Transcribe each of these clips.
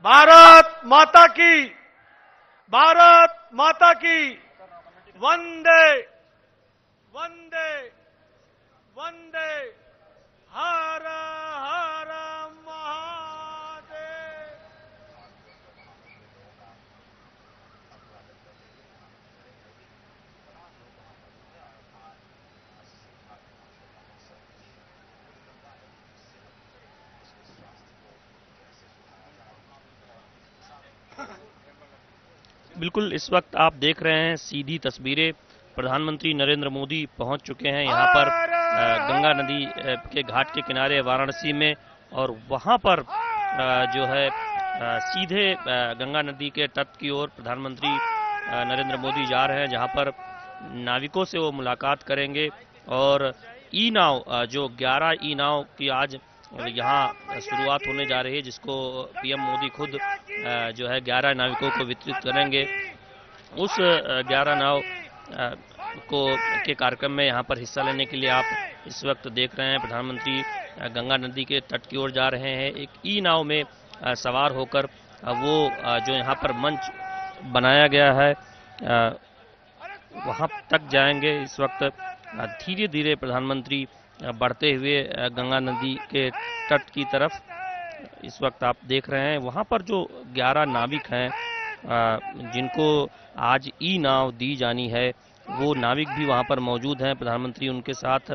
भारत माता की, भारत माता की। वंदे वंदे वंदे, हर हर महादेव। बिल्कुल, इस वक्त आप देख रहे हैं सीधी तस्वीरें। प्रधानमंत्री नरेंद्र मोदी पहुंच चुके हैं यहाँ पर गंगा नदी के घाट के किनारे वाराणसी में, और वहां पर जो है सीधे गंगा नदी के तट की ओर प्रधानमंत्री नरेंद्र मोदी जा रहे हैं, जहां पर नाविकों से वो मुलाकात करेंगे। और ई नाव जो 11 ई नाव की आज यहाँ शुरुआत होने जा रही है, जिसको पीएम मोदी खुद जो है 11 नाविकों को वितरित करेंगे। उस 11 नाव को के कार्यक्रम में यहाँ पर हिस्सा लेने के लिए आप इस वक्त देख रहे हैं प्रधानमंत्री गंगा नदी के तट की ओर जा रहे हैं। एक ई नाव में सवार होकर वो जो यहाँ पर मंच बनाया गया है वहाँ तक जाएंगे। इस वक्त धीरे धीरे प्रधानमंत्री बढ़ते हुए गंगा नदी के तट की तरफ इस वक्त आप देख रहे हैं। वहाँ पर जो 11 नाविक हैं जिनको आज ई नाव दी जानी है, वो नाविक भी वहाँ पर मौजूद हैं। प्रधानमंत्री उनके साथ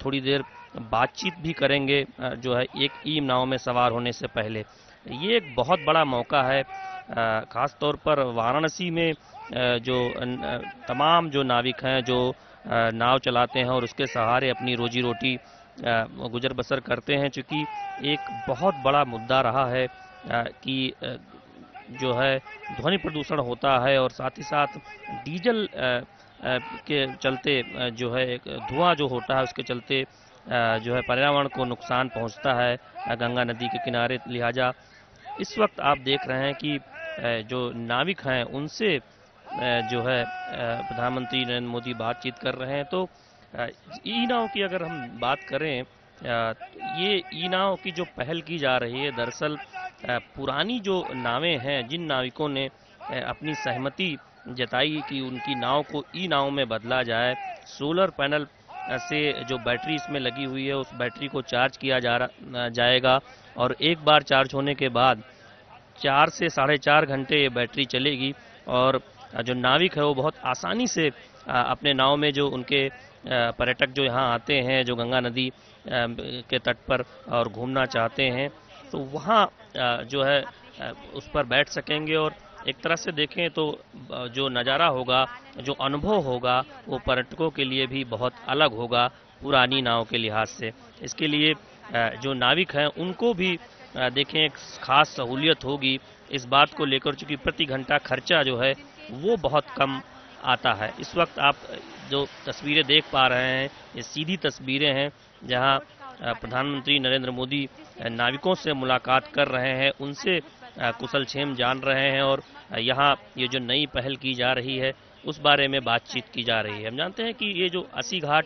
थोड़ी देर बातचीत भी करेंगे जो है एक ई नाव में सवार होने से पहले। ये एक बहुत बड़ा मौका है, खास तौर पर वाराणसी में जो तमाम जो नाविक हैं जो नाव चलाते हैं और उसके सहारे अपनी रोजी रोटी गुजर बसर करते हैं। चूँकि एक बहुत बड़ा मुद्दा रहा है कि जो है ध्वनि प्रदूषण होता है और साथ ही साथ डीजल के चलते जो है धुआं जो होता है उसके चलते जो है पर्यावरण को नुकसान पहुंचता है गंगा नदी के किनारे। लिहाजा इस वक्त आप देख रहे हैं कि जो नाविक हैं उनसे जो है प्रधानमंत्री नरेंद्र मोदी बातचीत कर रहे हैं। तो ई नाव की अगर हम बात करें, ये ई नाव की जो पहल की जा रही है, दरअसल पुरानी जो नावें हैं, जिन नाविकों ने अपनी सहमति जताई कि उनकी नाव को ई नाव में बदला जाए, सोलर पैनल से जो बैटरी इसमें लगी हुई है उस बैटरी को चार्ज किया जाएगा और एक बार चार्ज होने के बाद 4 से 4.5 घंटे ये बैटरी चलेगी और जो नाविक है वो बहुत आसानी से अपने नाव में जो उनके पर्यटक जो यहाँ आते हैं, जो गंगा नदी के तट पर और घूमना चाहते हैं, तो वहाँ जो है उस पर बैठ सकेंगे। और एक तरह से देखें तो जो नज़ारा होगा, जो अनुभव होगा, वो पर्यटकों के लिए भी बहुत अलग होगा पुरानी नाव के लिहाज से। इसके लिए जो नाविक हैं उनको भी देखें एक खास सहूलियत होगी इस बात को लेकर, चूँकि प्रति घंटा खर्चा जो है वो बहुत कम आता है। इस वक्त आप जो तस्वीरें देख पा रहे हैं ये सीधी तस्वीरें हैं जहां प्रधानमंत्री नरेंद्र मोदी नाविकों से मुलाकात कर रहे हैं, उनसे कुशल क्षेम जान रहे हैं और यहाँ ये जो नई पहल की जा रही है उस बारे में बातचीत की जा रही है। हम जानते हैं कि ये जो अस्सी घाट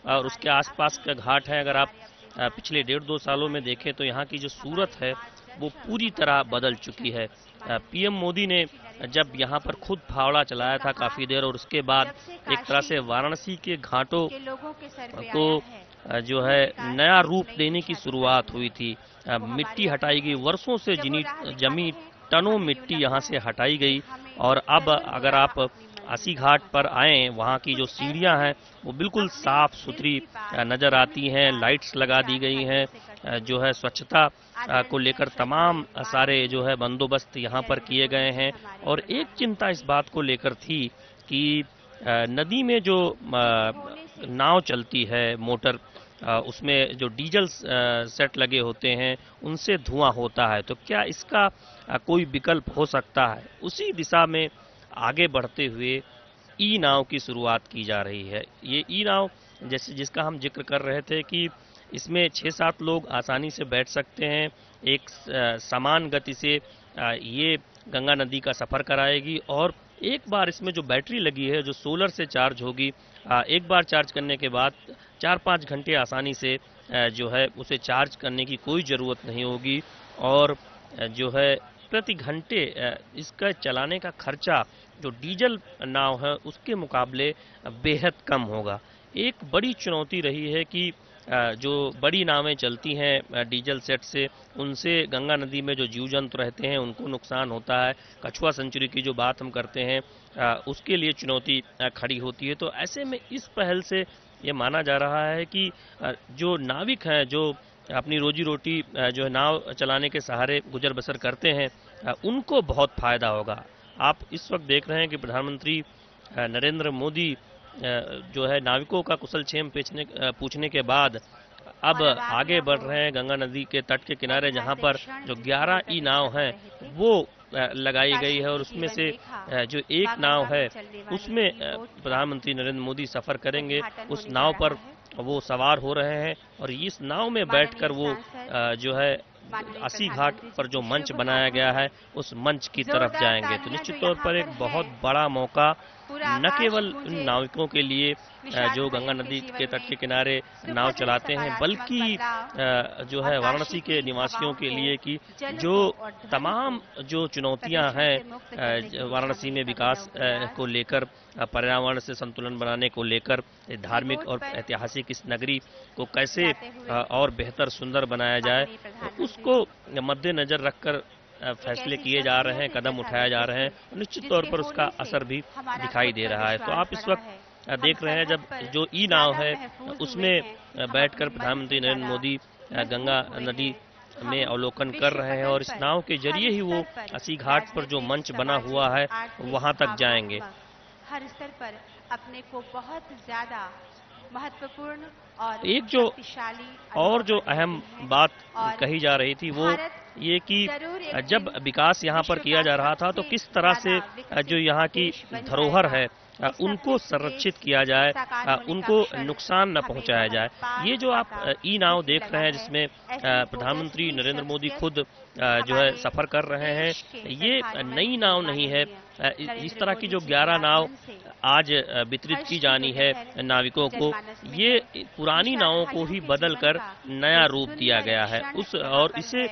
और उसके आसपास का घाट है, अगर आप पिछले 1.5-2 सालों में देखें तो यहाँ की जो सूरत है वो पूरी तरह बदल चुकी है। पीएम मोदी ने जब यहाँ पर खुद फावड़ा चलाया था काफ़ी देर, और उसके बाद एक तरह से वाराणसी के घाटों को जो है नया रूप देने की शुरुआत हुई थी। मिट्टी हटाई गई, वर्षों से जमी टनों मिट्टी यहाँ से हटाई गई और अब अगर आप अस्सी घाट पर आएँ, वहाँ की जो सीढ़ियाँ हैं वो बिल्कुल साफ सुथरी नज़र आती हैं, लाइट्स लगा दी गई हैं, जो है स्वच्छता को लेकर तमाम सारे जो है बंदोबस्त यहाँ पर किए गए हैं। और एक चिंता इस बात को लेकर थी कि नदी में जो नाव चलती है मोटर, उसमें जो डीजल सेट लगे होते हैं उनसे धुआं होता है, तो क्या इसका कोई विकल्प हो सकता है? उसी दिशा में आगे बढ़ते हुए ई नाव की शुरुआत की जा रही है। ये ई नाव जैसे जिसका हम जिक्र कर रहे थे कि इसमें 6-7 लोग आसानी से बैठ सकते हैं, एक समान गति से ये गंगा नदी का सफ़र कराएगी और एक बार इसमें जो बैटरी लगी है जो सोलर से चार्ज होगी, एक बार चार्ज करने के बाद 4-5 घंटे आसानी से जो है उसे चार्ज करने की कोई ज़रूरत नहीं होगी और जो है प्रति घंटे इसका चलाने का खर्चा जो डीजल नाव है उसके मुकाबले बेहद कम होगा। एक बड़ी चुनौती रही है कि जो बड़ी नावें चलती हैं डीजल सेट से, उनसे गंगा नदी में जो जीव जंतु रहते हैं उनको नुकसान होता है। कछुआ सेंचुरी की जो बात हम करते हैं उसके लिए चुनौती खड़ी होती है। तो ऐसे में इस पहल से ये माना जा रहा है कि जो नाविक हैं, जो अपनी रोजी रोटी जो है नाव चलाने के सहारे गुजर बसर करते हैं, उनको बहुत फायदा होगा। आप इस वक्त देख रहे हैं कि प्रधानमंत्री नरेंद्र मोदी जो है नाविकों का कुशल क्षेम पूछने के बाद अब आगे बढ़ रहे हैं गंगा नदी के तट के किनारे, जहां पर जो 11 ई नाव हैं वो लगाई गई है और उसमें से जो एक नाव है उसमें प्रधानमंत्री नरेंद्र मोदी सफर करेंगे। उस नाव पर वो सवार हो रहे हैं और इस नाव में बैठकर वो जो है 80 घाट पर जो मंच बनाया गया है उस मंच की तरफ जाएंगे। तो निश्चित तौर पर एक बहुत बड़ा मौका न केवल उन नाविकों के लिए जो गंगा नदी के तट के किनारे नाव चलाते हैं, बल्कि जो है वाराणसी के निवासियों के लिए कि जो तमाम जो चुनौतियां हैं वाराणसी में विकास को लेकर, पर्यावरण से संतुलन बनाने को लेकर, धार्मिक और ऐतिहासिक इस नगरी को कैसे और बेहतर सुंदर बनाया जाए, उसको मद्देनजर रखकर फैसले किए जा रहे हैं, कदम उठाए जा रहे हैं। निश्चित तौर पर उसका असर भी दिखाई दे रहा है। तो आप इस वक्त देख रहे हैं जब जो ई नाव है उसमें बैठकर प्रधानमंत्री नरेंद्र मोदी गंगा नदी में अवलोकन कर रहे हैं और इस नाव के जरिए ही वो 80 घाट पर जो मंच बना हुआ है वहां तक जाएंगे। हर स्तर पर अपने को बहुत ज्यादा महत्वपूर्ण और एक जो और जो अहम बात कही जा रही थी वो ये कि जब विकास यहाँ पर किया जा रहा था तो किस तरह से जो यहाँ की धरोहर है उनको संरक्षित किया जाए, उनको नुकसान न पहुंचाया जाए। ये जो आप ई नाव देख रहे हैं जिसमें प्रधानमंत्री नरेंद्र मोदी खुद जो है सफर कर रहे हैं, ये नई नाव नहीं है। इस तरह की जो 11 नाव आज वितरित की जानी है नाविकों को, ये पुरानी नावों को ही बदलकर नया रूप दिया गया है। और इसे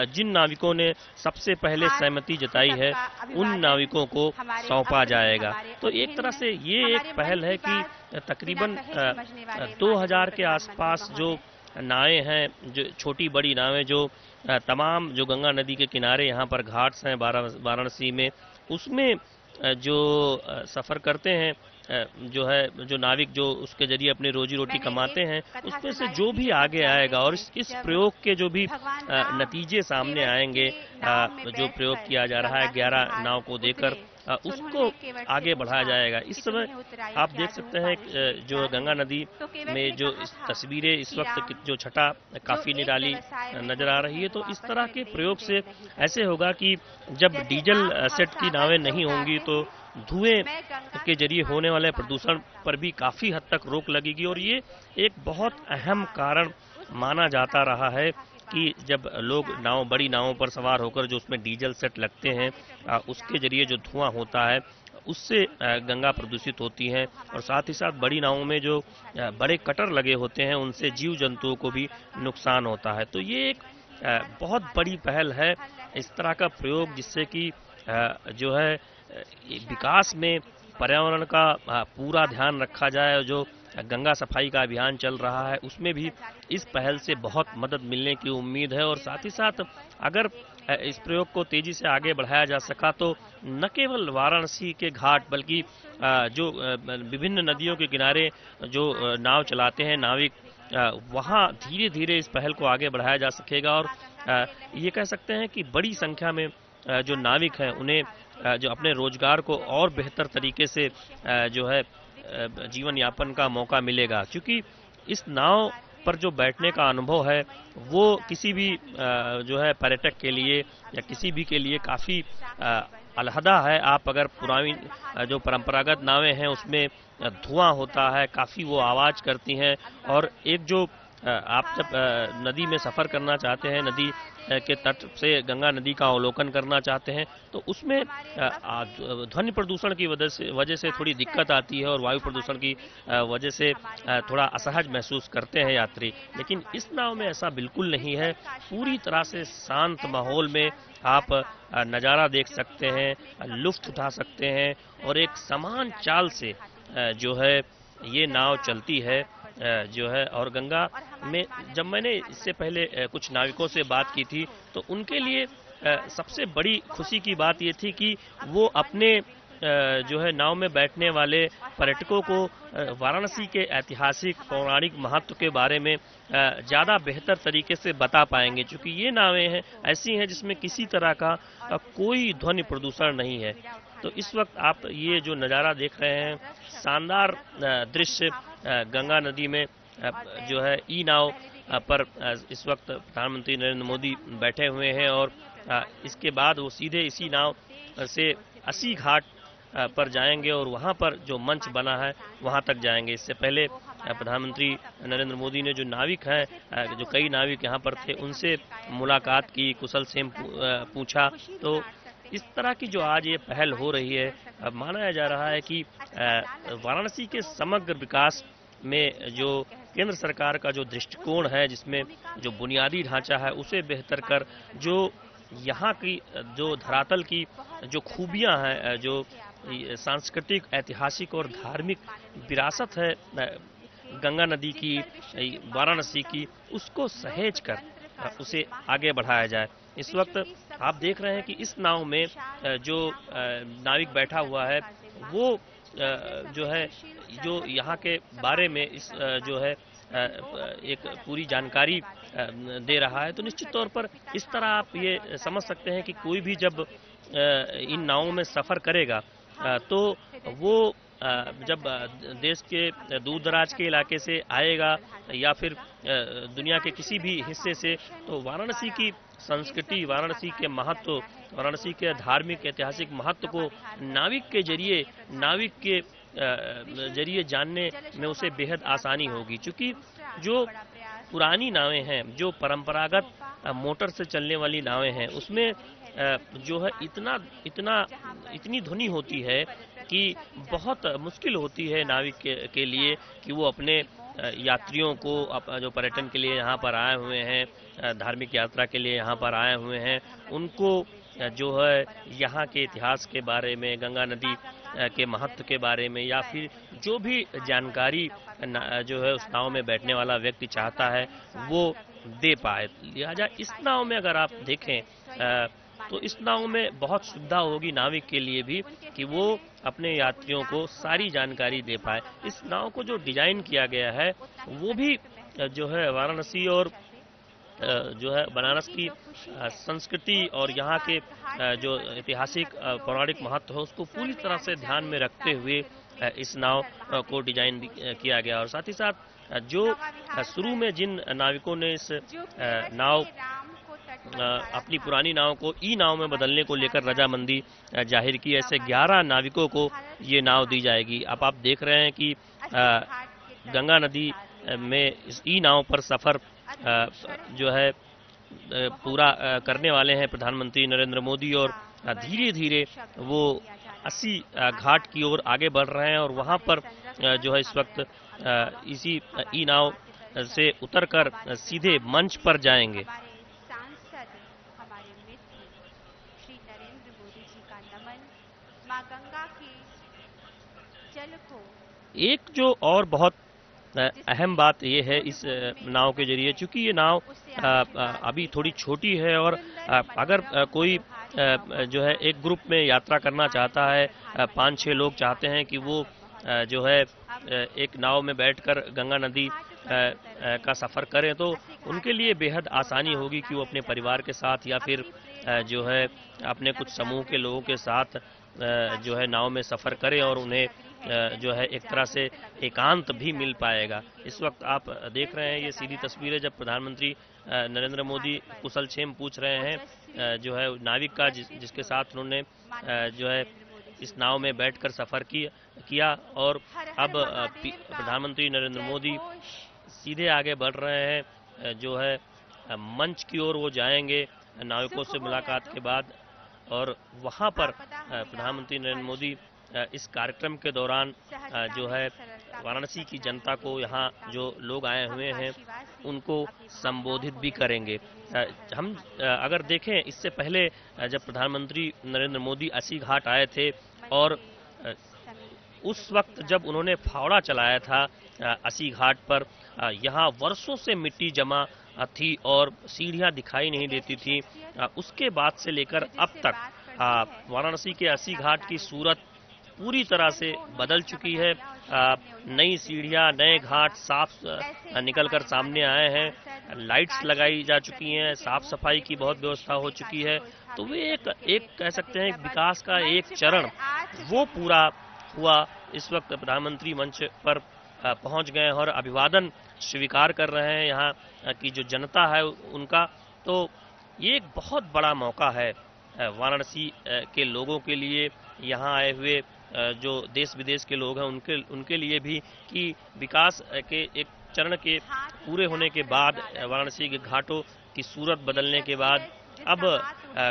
जिन नाविकों ने सबसे पहले सहमति जताई है उन नाविकों को सौंपा जाएगा। तो एक तरह से ये एक पहल है कि तकरीबन 2000 के आसपास जो नावें हैं, जो छोटी बड़ी नावें जो तमाम जो गंगा नदी के किनारे यहाँ पर घाट्स हैं वाराणसी में, उसमें जो सफर करते हैं जो है जो नाविक जो उसके जरिए अपनी रोजी रोटी कमाते हैं, उसमें से जो भी आगे आएगा और इस प्रयोग के जो भी नतीजे सामने आएंगे, जो प्रयोग किया जा रहा है 11 नाव को देकर, उसको आगे बढ़ाया जाएगा। इस समय आप देख सकते हैं जो गंगा नदी में जो तस्वीरें इस वक्त जो छटा काफी निराली नजर आ रही है। तो इस तरह के प्रयोग से ऐसे होगा कि जब डीजल सेट की नावें नहीं होंगी तो धुएं के जरिए होने वाले प्रदूषण पर भी काफी हद तक रोक लगेगी। और ये एक बहुत अहम कारण माना जाता रहा है कि जब लोग बड़ी नावों पर सवार होकर जो उसमें डीजल सेट लगते हैं उसके जरिए जो धुआं होता है उससे गंगा प्रदूषित होती है। और साथ ही साथ बड़ी नावों में जो बड़े कटर लगे होते हैं उनसे जीव जंतुओं को भी नुकसान होता है। तो ये एक बहुत बड़ी पहल है इस तरह का प्रयोग, जिससे कि जो है विकास में पर्यावरण का पूरा ध्यान रखा जाए। जो गंगा सफाई का अभियान चल रहा है उसमें भी इस पहल से बहुत मदद मिलने की उम्मीद है। और साथ ही साथ अगर इस प्रयोग को तेजी से आगे बढ़ाया जा सका तो न केवल वाराणसी के घाट बल्कि जो विभिन्न नदियों के किनारे जो नाव चलाते हैं नाविक, वहां धीरे धीरे इस पहल को आगे बढ़ाया जा सकेगा। और ये कह सकते हैं कि बड़ी संख्या में जो नाविक हैं उन्हें जो अपने रोजगार को और बेहतर तरीके से जो है जीवन यापन का मौका मिलेगा, क्योंकि इस नाव पर जो बैठने का अनुभव है वो किसी भी जो है पर्यटक के लिए या किसी भी के लिए काफी अलहदा है। आप अगर पुरानी जो परंपरागत नावें हैं उसमें धुआं होता है, काफी वो आवाज करती हैं और एक जो आप जब नदी में सफर करना चाहते हैं, नदी के तट से गंगा नदी का अवलोकन करना चाहते हैं, तो उसमें ध्वनि प्रदूषण की वजह से थोड़ी दिक्कत आती है और वायु प्रदूषण की वजह से थोड़ा असहज महसूस करते हैं यात्री। लेकिन इस नाव में ऐसा बिल्कुल नहीं है। पूरी तरह से शांत माहौल में आप नज़ारा देख सकते हैं, लुत्फ उठा सकते हैं और एक समान चाल से जो है ये नाव चलती है जो है। और गंगा में जब मैंने इससे पहले कुछ नाविकों से बात की थी तो उनके लिए सबसे बड़ी खुशी की बात ये थी कि वो अपने जो है नाव में बैठने वाले पर्यटकों को वाराणसी के ऐतिहासिक पौराणिक महत्व के बारे में ज़्यादा बेहतर तरीके से बता पाएंगे, क्योंकि ये नावें हैं ऐसी हैं जिसमें किसी तरह का कोई ध्वनि प्रदूषण नहीं है। तो इस वक्त आप ये जो नज़ारा देख रहे हैं, शानदार दृश्य गंगा नदी में जो है ई नाव पर इस वक्त प्रधानमंत्री नरेंद्र मोदी बैठे हुए हैं और इसके बाद वो सीधे इसी नाव से 80 घाट पर जाएंगे और वहां पर जो मंच बना है वहां तक जाएंगे। इससे पहले प्रधानमंत्री नरेंद्र मोदी ने जो नाविक हैं, जो कई नाविक यहां पर थे, उनसे मुलाकात की, कुशल क्षेम पूछा। तो इस तरह की जो आज ये पहल हो रही है, अब माना जा रहा है कि वाराणसी के समग्र विकास में जो केंद्र सरकार का जो दृष्टिकोण है, जिसमें जो बुनियादी ढांचा है उसे बेहतर कर, जो यहाँ की जो धरातल की जो खूबियां हैं, जो सांस्कृतिक, ऐतिहासिक और धार्मिक विरासत है गंगा नदी की, वाराणसी की, उसको सहेज कर उसे आगे बढ़ाया जाए। इस वक्त आप देख रहे हैं कि इस नाव में जो नाविक बैठा हुआ है वो जो है जो यहाँ के बारे में इस जो है एक पूरी जानकारी दे रहा है। तो निश्चित तौर पर इस तरह आप ये समझ सकते हैं कि कोई भी जब इन नावों में सफर करेगा तो वो जब देश के दूर दराज के इलाके से आएगा या फिर दुनिया के किसी भी हिस्से से, तो वाराणसी की संस्कृति, वाराणसी के महत्व, वाराणसी के धार्मिक ऐतिहासिक महत्व को नाविक के जरिए जानने में उसे बेहद आसानी होगी। क्योंकि जो पुरानी नावें हैं, जो परंपरागत मोटर से चलने वाली नावें हैं, उसमें जो है इतनी ध्वनि होती है कि बहुत मुश्किल होती है नाविक के लिए कि वो अपने यात्रियों को, जो पर्यटन के लिए यहाँ पर आए हुए हैं, धार्मिक यात्रा के लिए यहाँ पर आए हुए हैं, उनको जो है यहाँ के इतिहास के बारे में, गंगा नदी के महत्व के बारे में या फिर जो भी जानकारी जो है उस नाव में बैठने वाला व्यक्ति चाहता है वो दे पाए। लिहाजा इस नाव में अगर आप देखें तो इस नाव में बहुत सुविधा होगी नाविक के लिए भी कि वो अपने यात्रियों को सारी जानकारी दे पाए। इस नाव को जो डिजाइन किया गया है वो भी जो है वाराणसी और जो है बनारस की संस्कृति और यहाँ के जो ऐतिहासिक पौराणिक महत्व है उसको पूरी तरह से ध्यान में रखते हुए इस नाव को डिजाइन किया गया। और साथ ही साथ जो शुरू में जिन नाविकों ने इस नाव अपनी पुरानी नाव को ई नाव में बदलने को लेकर रजामंदी जाहिर की, ऐसे 11 नाविकों को ये नाव दी जाएगी। अब आप देख रहे हैं कि गंगा नदी में इस ई नाव पर सफर जो है पूरा करने वाले हैं प्रधानमंत्री नरेंद्र मोदी और धीरे धीरे वो 80 घाट की ओर आगे बढ़ रहे हैं और वहां पर जो है इस वक्त इसी ई नाव से उतरकर सीधे मंच पर जाएंगे। सांसद हमारे मित्र श्री नरेंद्र मोदी जी का नमन, मां गंगा के जल को। एक जो और बहुत अहम बात यह है इस नाव के जरिए, चूंकि ये नाव अभी थोड़ी छोटी है और अगर कोई जो है एक ग्रुप में यात्रा करना चाहता है, 5-6 लोग चाहते हैं कि वो जो है एक नाव में बैठकर गंगा नदी का सफर करें, तो उनके लिए बेहद आसानी होगी कि वो अपने परिवार के साथ या फिर जो है अपने कुछ समूह के लोगों के साथ जो है नाव में सफर करें और उन्हें जो है एक तरह से एकांत भी मिल पाएगा। इस वक्त आप देख रहे हैं ये सीधी तस्वीरें जब प्रधानमंत्री नरेंद्र मोदी कुशल क्षेम पूछ रहे हैं जो है नाविक का जिसके साथ उन्होंने जो है इस नाव में बैठकर सफर किया और अब प्रधानमंत्री नरेंद्र मोदी सीधे आगे बढ़ रहे हैं, जो है मंच की ओर वो जाएंगे नाविकों से मुलाकात के बाद, और वहां पर प्रधानमंत्री नरेंद्र मोदी इस कार्यक्रम के दौरान जो है वाराणसी की जनता को, यहाँ जो लोग आए हुए हैं उनको संबोधित भी करेंगे। हम अगर देखें, इससे पहले जब प्रधानमंत्री नरेंद्र मोदी अस्सी घाट आए थे और उस वक्त जब उन्होंने फावड़ा चलाया था अस्सी घाट पर, यहाँ वर्षों से मिट्टी जमा थी और सीढ़ियां दिखाई नहीं देती थी। उसके बाद से लेकर अब तक वाराणसी के अस्सी घाट की सूरत पूरी तरह से बदल चुकी है। नई सीढ़ियां, नए घाट साफ निकलकर सामने आए हैं, लाइट्स लगाई जा चुकी हैं, साफ सफाई की बहुत व्यवस्था हो चुकी है। तो वे एक कह सकते हैं विकास का एक चरण वो पूरा हुआ। इस वक्त प्रधानमंत्री मंच पर पहुंच गए और अभिवादन स्वीकार कर रहे हैं यहाँ की जो जनता है उनका। तो ये एक बहुत बड़ा मौका है वाराणसी के लोगों के लिए, यहाँ आए हुए जो देश विदेश के लोग हैं उनके लिए भी, कि विकास के एक चरण के पूरे होने के बाद, वाराणसी के घाटों की सूरत बदलने के बाद, अब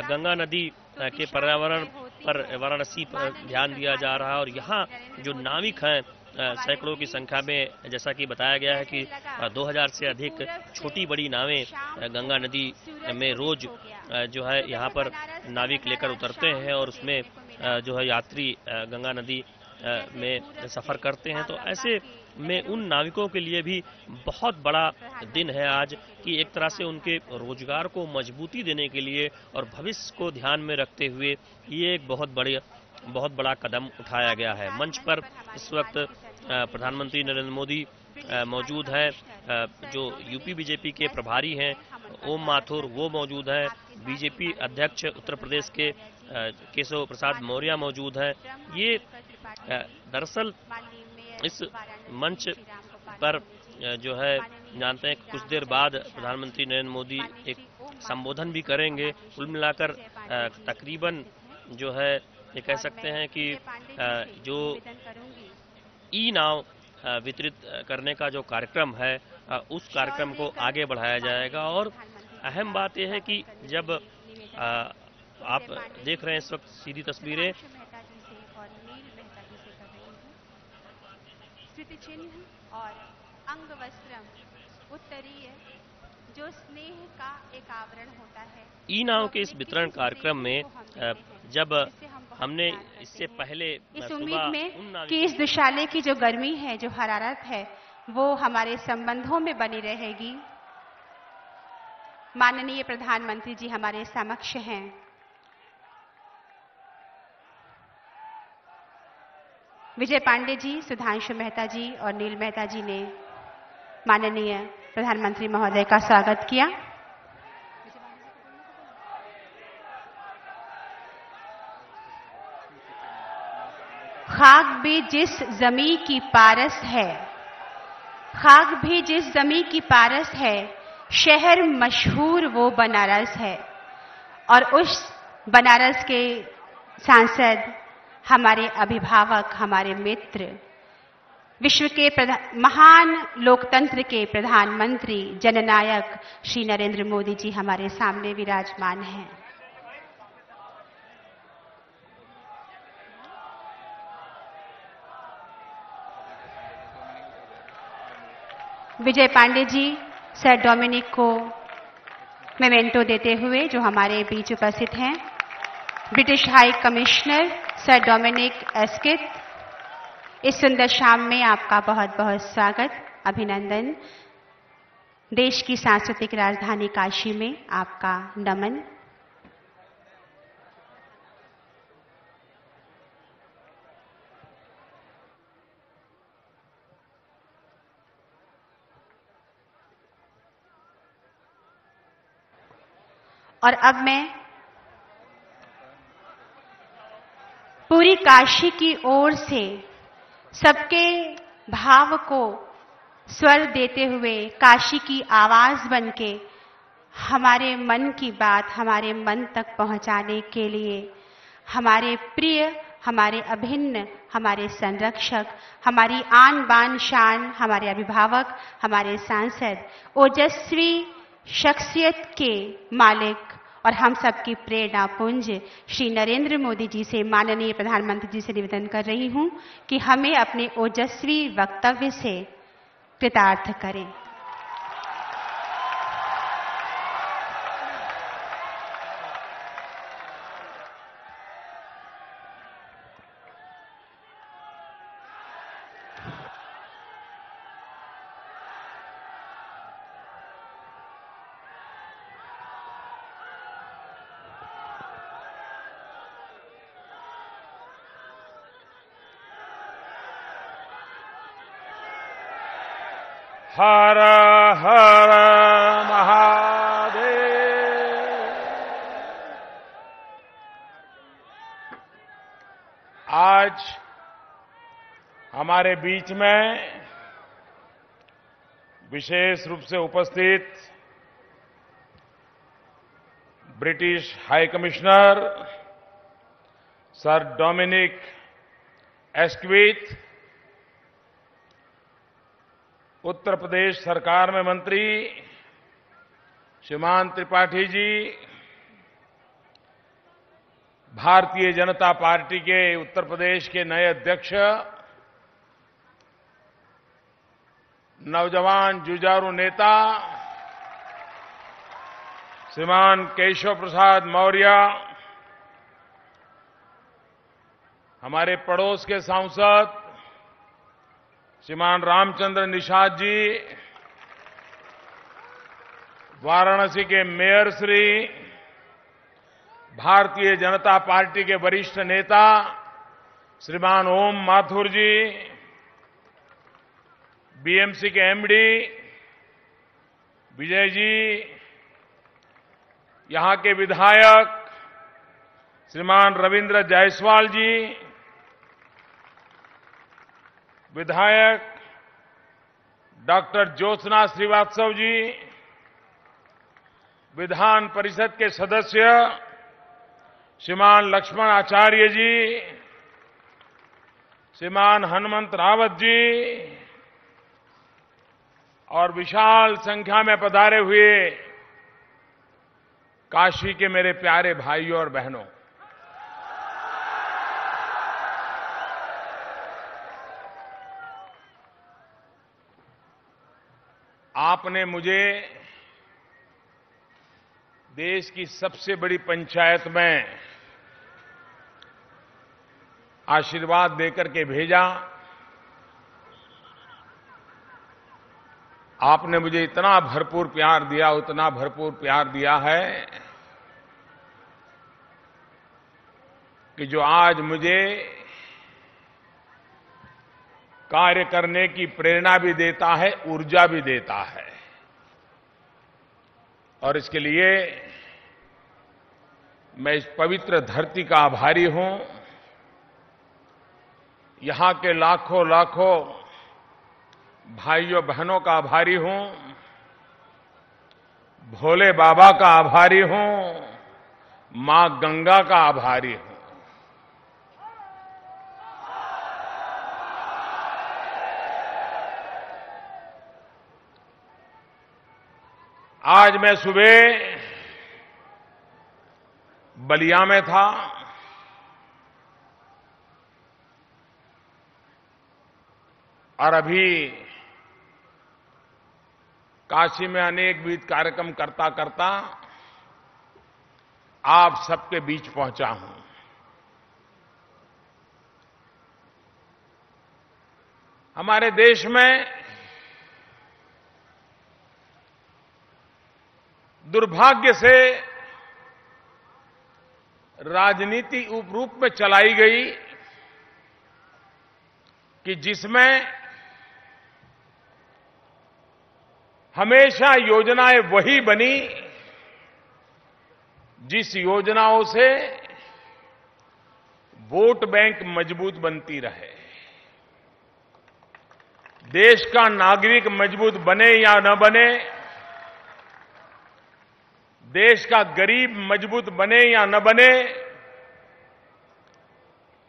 गंगा नदी के पर्यावरण पर वाराणसी पर ध्यान दिया जा रहा है। और यहाँ जो नाविक हैं सैकड़ों की संख्या में, जैसा कि बताया गया है कि 2000 से अधिक छोटी बड़ी नावें गंगा नदी में रोज जो है यहाँ पर नाविक लेकर उतरते हैं और उसमें जो है यात्री गंगा नदी में सफर करते हैं। तो ऐसे में उन नाविकों के लिए भी बहुत बड़ा दिन है आज, कि एक तरह से उनके रोजगार को मजबूती देने के लिए और भविष्य को ध्यान में रखते हुए ये एक बहुत बड़ा कदम उठाया गया है। मंच पर इस वक्त प्रधानमंत्री नरेंद्र मोदी मौजूद है, जो यूपी बीजेपी के प्रभारी हैं ओम माथुर वो मौजूद है, बीजेपी अध्यक्ष उत्तर प्रदेश के केशव प्रसाद मौर्य मौजूद है। ये दरअसल इस मंच पर जो है जानते हैं कुछ देर बाद प्रधानमंत्री नरेंद्र मोदी एक संबोधन भी करेंगे। कुल मिलाकर तकरीबन जो है ये कह सकते हैं कि जो ई नाव वितरित करने का जो कार्यक्रम है उस कार्यक्रम को आगे बढ़ाया जाएगा। और अहम बात यह है कि जब आप देख रहे हैं इस वक्त सीधी तस्वीरें, स्मृति चिन्ह और अंग वस्त्रम उत्तरीय जो स्नेह का एक आवरण होता है। ई नाव के इस वितरण कार्यक्रम में जब हमने इससे पहले इस उम्मीद में कि इस दुशाले की जो गर्मी है, जो हरारत है, वो हमारे संबंधों में बनी रहेगी, माननीय प्रधानमंत्री जी हमारे समक्ष हैं। विजय पांडे जी, सुधांशु मेहता जी और नील मेहता जी ने माननीय प्रधानमंत्री महोदय का स्वागत किया। खाक भी जिस जमी की पारस है, खाक भी जिस जमी की पारस है, शहर मशहूर वो बनारस है। और उस बनारस के सांसद, हमारे अभिभावक, हमारे मित्र, विश्व के महान लोकतंत्र के प्रधानमंत्री, जननायक श्री नरेंद्र मोदी जी हमारे सामने विराजमान हैं। विजय पांडे जी सर डोमिनिक को मेमेंटो देते हुए जो हमारे बीच उपस्थित हैं, British high commissioner Sir Dominic Asquith, इस सुंदर शाम में आपका बहुत बहुत स्वागत, अभिनंदन। देश की सांस्कृतिक राजधानी काशी में आपका नमन। और अब मैं पूरी काशी की ओर से सबके भाव को स्वर देते हुए, काशी की आवाज बनके हमारे मन की बात हमारे मन तक पहुंचाने के लिए हमारे प्रिय हमारे अभिन्न, हमारे संरक्षक, हमारी आन बान शान, हमारे अभिभावक, हमारे सांसद, ओजस्वी शख्सियत के मालिक और हम सबकी प्रेरणा पुंज श्री नरेंद्र मोदी जी से, माननीय प्रधानमंत्री जी से निवेदन कर रही हूं कि हमें अपने ओजस्वी वक्तव्य से कृतार्थ करें। हर हर महादेव। आज हमारे बीच में विशेष रूप से उपस्थित British high commissioner Sir Dominic Asquith, Uttar Pradesh सरकार में मंत्री श्रीमान त्रिपाठी जी, भारतीय जनता पार्टी के उत्तर प्रदेश के नए अध्यक्ष, नौजवान जुझारू नेता श्रीमान केशव प्रसाद मौर्य, हमारे पड़ोस के सांसद श्रीमान रामचंद्र निषाद जी, वाराणसी के मेयर श्री, भारतीय जनता पार्टी के वरिष्ठ नेता श्रीमान ओम माथुर जी, बीएमसी के एमडी विजय जी, यहां के विधायक श्रीमान रविंद्र जायसवाल जी, विधायक डॉक्टर ज्योत्सना श्रीवास्तव जी, विधान परिषद के सदस्य श्रीमान लक्ष्मण आचार्य जी, श्रीमान हनुमंत रावत जी और विशाल संख्या में पधारे हुए काशी के मेरे प्यारे भाइयों और बहनों, आपने मुझे देश की सबसे बड़ी पंचायत में आशीर्वाद देकर के भेजा। आपने मुझे इतना भरपूर प्यार दिया, उतना भरपूर प्यार दिया है कि जो आज मुझे कार्य करने की प्रेरणा भी देता है, ऊर्जा भी देता है। और इसके लिए मैं इस पवित्र धरती का आभारी हूं, यहां के लाखों लाखों भाइयों बहनों का आभारी हूं, भोले बाबा का आभारी हूं, मां गंगा का आभारी हूं। आज मैं सुबह बलिया में था, और अभी काशी में अनेक विविध कार्यक्रम करता करता आप सबके बीच पहुंचा हूं। हमारे देश में दुर्भाग्य से राजनीति उप रूप में चलाई गई कि जिसमें हमेशा योजनाएं वही बनी जिस योजनाओं से वोट बैंक मजबूत बनती रहे। देश का नागरिक मजबूत बने या न बने, देश का गरीब मजबूत बने या न बने,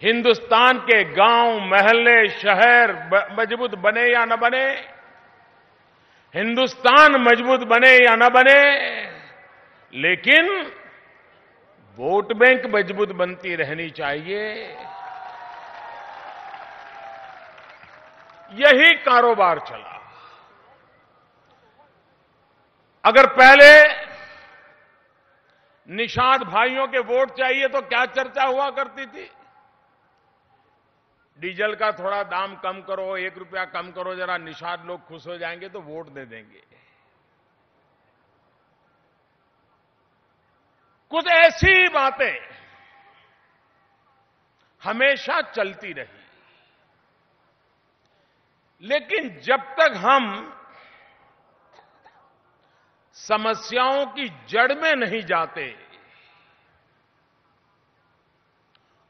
हिंदुस्तान के गांव, मोहल्ले, शहर मजबूत बने या न बने, हिंदुस्तान मजबूत बने या न बने, लेकिन वोट बैंक मजबूत बनती रहनी चाहिए। यही कारोबार चला। अगर पहले निषाद भाइयों के वोट चाहिए तो क्या चर्चा हुआ करती थी? डीजल का थोड़ा दाम कम करो, 1 रुपया कम करो, जरा निषाद लोग खुश हो जाएंगे तो वोट दे देंगे। कुछ ऐसी बातें हमेशा चलती रही। लेकिन जब तक हम समस्याओं की जड़ में नहीं जाते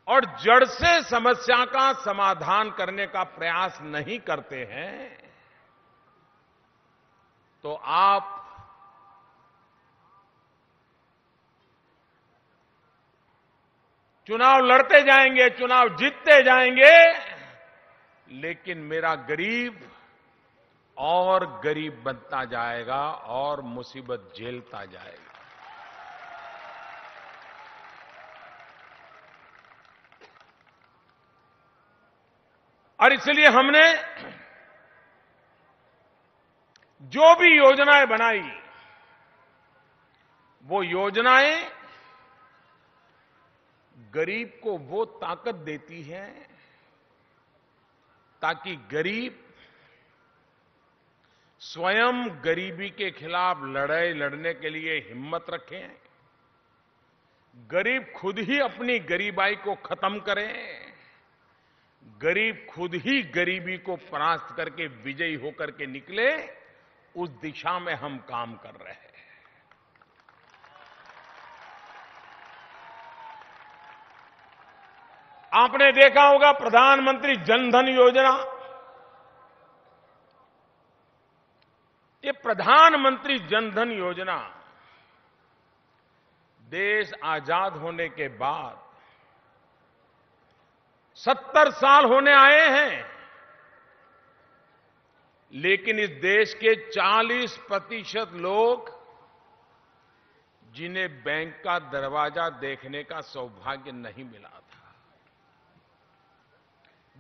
और जड़ से समस्या का समाधान करने का प्रयास नहीं करते हैं, तो आप चुनाव लड़ते जाएंगे, चुनाव जीतते जाएंगे, लेकिन मेरा गरीब और गरीब बनता जाएगा और मुसीबत झेलता जाएगा। और इसलिए हमने जो भी योजनाएं बनाई, वो योजनाएं गरीब को वो ताकत देती है ताकि गरीब स्वयं गरीबी के खिलाफ लड़ाई लड़ने के लिए हिम्मत रखें, गरीब खुद ही अपनी गरीबाई को खत्म करें, गरीब खुद ही गरीबी को परास्त करके विजयी होकर के निकले। उस दिशा में हम काम कर रहे हैं। आपने देखा होगा प्रधानमंत्री जन धन योजना। ये प्रधानमंत्री जन धन योजना देश आजाद होने के बाद 70 साल होने आए हैं, लेकिन इस देश के 40% लोग जिन्हें बैंक का दरवाजा देखने का सौभाग्य नहीं मिला था।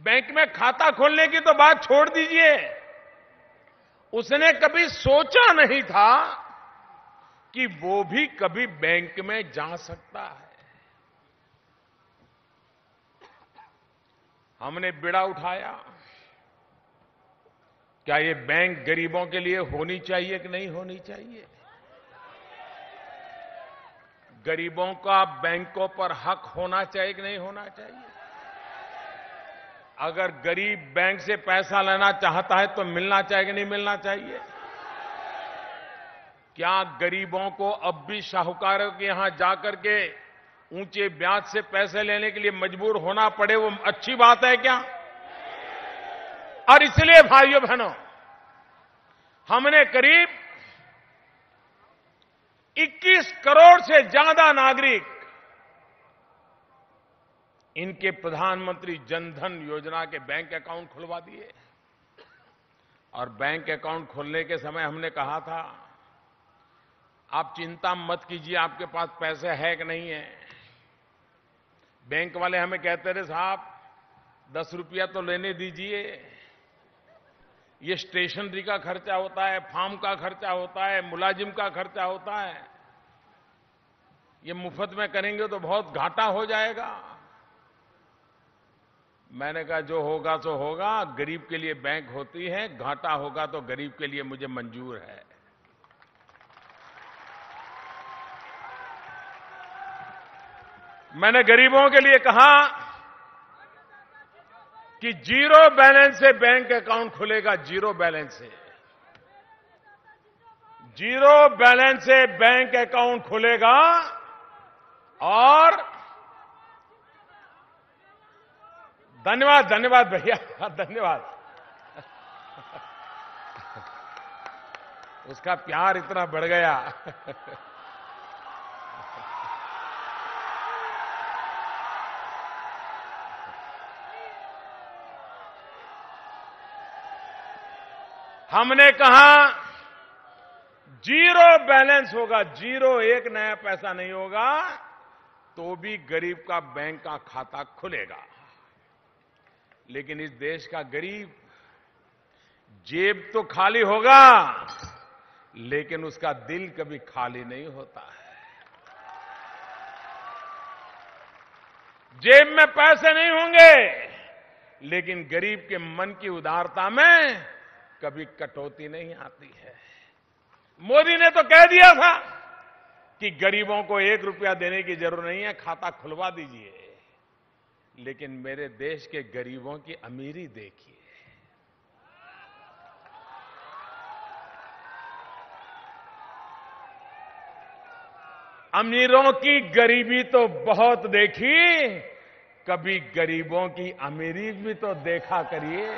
बैंक में खाता खोलने की तो बात छोड़ दीजिए, उसने कभी सोचा नहीं था कि वो भी कभी बैंक में जा सकता है। हमने बीड़ा उठाया, क्या ये बैंक गरीबों के लिए होनी चाहिए कि नहीं होनी चाहिए? गरीबों का बैंकों पर हक होना चाहिए कि नहीं होना चाहिए? अगर गरीब बैंक से पैसा लेना चाहता है तो मिलना चाहिए कि नहीं मिलना चाहिए? क्या गरीबों को अब भी साहूकारों के यहां जाकर के ऊंचे ब्याज से पैसे लेने के लिए मजबूर होना पड़े, वो अच्छी बात है क्या? और इसलिए भाइयों बहनों, हमने करीब 21 करोड़ से ज्यादा नागरिक इनके प्रधानमंत्री जन धन योजना के बैंक अकाउंट खुलवा दिए। और बैंक अकाउंट खोलने के समय हमने कहा था, आप चिंता मत कीजिए, आपके पास पैसे है कि नहीं है। बैंक वाले हमें कहते थे, साहब 10 रुपया तो लेने दीजिए, ये स्टेशनरी का खर्चा होता है, फार्म का खर्चा होता है, मुलाजिम का खर्चा होता है, ये मुफ्त में करेंगे तो बहुत घाटा हो जाएगा। मैंने कहा जो होगा सो होगा, गरीब के लिए बैंक होती है, घाटा होगा तो गरीब के लिए मुझे मंजूर है। मैंने गरीबों के लिए कहा कि जीरो बैलेंस से बैंक अकाउंट खुलेगा, जीरो बैलेंस से, जीरो बैलेंस से बैंक अकाउंट खुलेगा। और धन्यवाद धन्यवाद भैया, धन्यवाद। उसका प्यार इतना बढ़ गया। हमने कहा जीरो बैलेंस होगा, जीरो, एक नया पैसा नहीं होगा, तो भी गरीब का बैंक का खाता खुलेगा। लेकिन इस देश का गरीब जेब तो खाली होगा, लेकिन उसका दिल कभी खाली नहीं होता है। जेब में पैसे नहीं होंगे, लेकिन गरीब के मन की उदारता में कभी कटौती नहीं आती है। मोदी ने तो कह दिया था कि गरीबों को 1 रुपया देने की जरूरत नहीं है, खाता खुलवा दीजिए। लेकिन मेरे देश के गरीबों की अमीरी देखिए। अमीरों की गरीबी तो बहुत देखी, कभी गरीबों की अमीरी भी तो देखा करिए।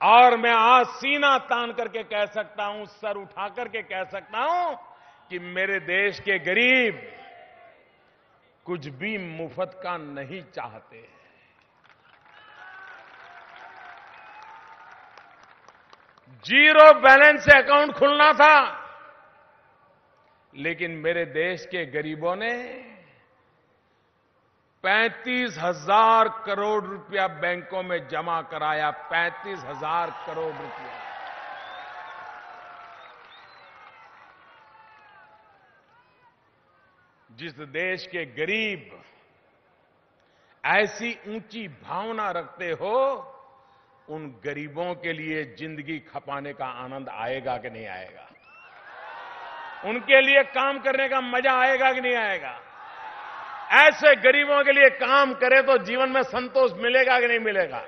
और मैं आज सीना तान करके कह सकता हूं, सर उठा करके कह सकता हूं कि मेरे देश के गरीब कुछ भी मुफ्त का नहीं चाहते। जीरो बैलेंस से अकाउंट खुलना था, लेकिन मेरे देश के गरीबों ने 35,000 करोड़ रुपया बैंकों में जमा कराया। 35,000 करोड़ रुपया। जिस देश के गरीब ऐसी ऊंची भावना रखते हो, उन गरीबों के लिए जिंदगी खपाने का आनंद आएगा कि नहीं आएगा? उनके लिए काम करने का मजा आएगा कि नहीं आएगा? ऐसे गरीबों के लिए काम करे तो जीवन में संतोष मिलेगा कि नहीं मिलेगा?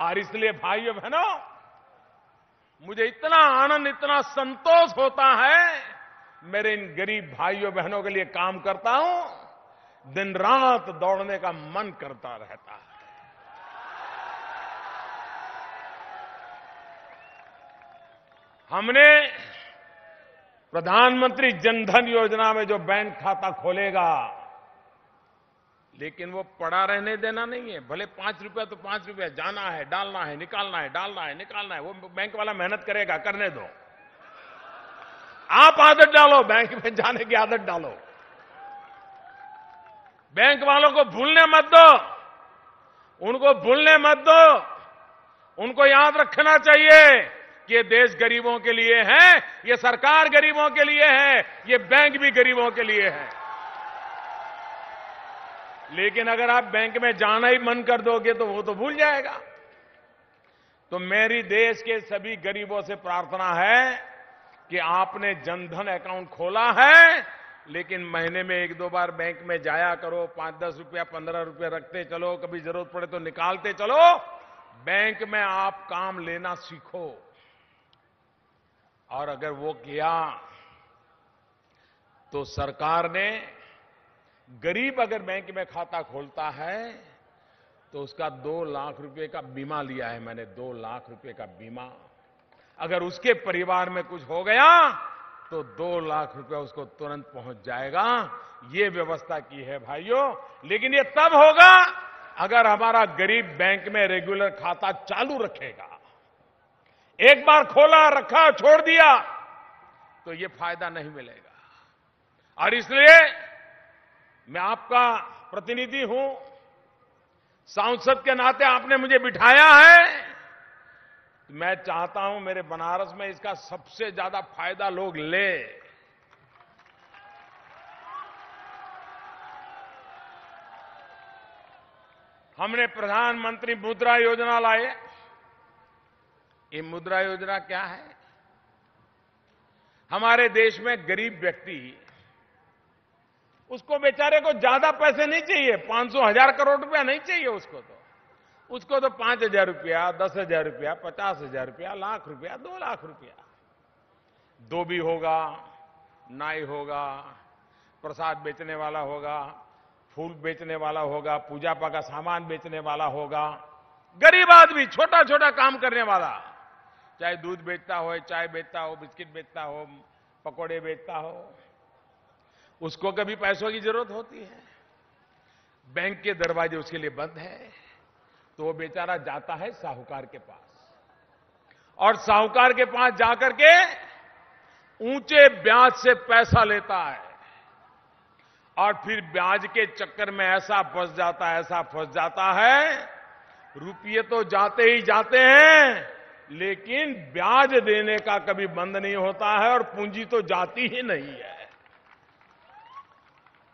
और इसलिए भाइयों बहनों, मुझे इतना आनंद, इतना संतोष होता है, मेरे इन गरीब भाइयों बहनों के लिए काम करता हूं, दिन रात दौड़ने का मन करता रहता है। हमने प्रधानमंत्री जनधन योजना में जो बैंक खाता खोलेगा, लेकिन वो पड़ा रहने देना नहीं है। भले 5 रुपया तो 5 रुपया, जाना है, डालना है, निकालना है, डालना है, निकालना है, वो बैंक वाला मेहनत करेगा, करने दो। आप आदत डालो, बैंक में जाने की आदत डालो। बैंक वालों को भूलने मत दो, उनको भूलने मत दो। उनको याद रखना चाहिए कि ये देश गरीबों के लिए है, ये सरकार गरीबों के लिए है, ये बैंक भी गरीबों के लिए है। लेकिन अगर आप बैंक में जाना ही मन कर दोगे तो वो तो भूल जाएगा। तो मेरी देश के सभी गरीबों से प्रार्थना है कि आपने जनधन अकाउंट खोला है, लेकिन महीने में 1-2 बार बैंक में जाया करो। 5-10 रुपया, 15 रुपया रखते चलो, कभी जरूरत पड़े तो निकालते चलो। बैंक में आप काम लेना सीखो। और अगर वो किया तो सरकार ने, गरीब अगर बैंक में खाता खोलता है तो उसका 2 लाख रुपए का बीमा लिया है मैंने। 2 लाख रुपए का बीमा। अगर उसके परिवार में कुछ हो गया तो 2 लाख रुपया उसको तुरंत पहुंच जाएगा। ये व्यवस्था की है भाइयों। लेकिन ये तब होगा अगर हमारा गरीब बैंक में रेगुलर खाता चालू रखेगा। एक बार खोला, रखा, छोड़ दिया तो ये फायदा नहीं मिलेगा। और इसलिए मैं आपका प्रतिनिधि हूं, सांसद के नाते आपने मुझे बिठाया है। मैं चाहता हूं मेरे बनारस में इसका सबसे ज्यादा फायदा लोग ले। हमने प्रधानमंत्री मुद्रा योजना लाए। ये मुद्रा योजना क्या है? हमारे देश में गरीब व्यक्ति, उसको बेचारे को ज्यादा पैसे नहीं चाहिए, 500,000 करोड़ रुपया नहीं चाहिए उसको तो 5,000 रुपया, 10,000 रुपया, 50,000 रुपया, लाख रुपया, 2 लाख रुपया। धोबी होगा, नाई होगा, प्रसाद बेचने वाला होगा, फूल बेचने वाला होगा, पूजा पाठ का सामान बेचने वाला होगा, गरीब आदमी छोटा छोटा काम करने वाला, चाहे दूध बेचता हो, चाय बेचता हो, बिस्किट बेचता हो, पकौड़े बेचता हो, उसको कभी पैसों की जरूरत होती है। बैंक के दरवाजे उसके लिए बंद हैं, तो वो बेचारा जाता है साहूकार के पास और साहूकार के पास जाकर के ऊंचे ब्याज से पैसा लेता है और फिर ब्याज के चक्कर में ऐसा फंस जाता है, रुपये तो जाते ही जाते हैं, लेकिन ब्याज देने का कभी बंद नहीं होता है और पूंजी तो जाती ही नहीं है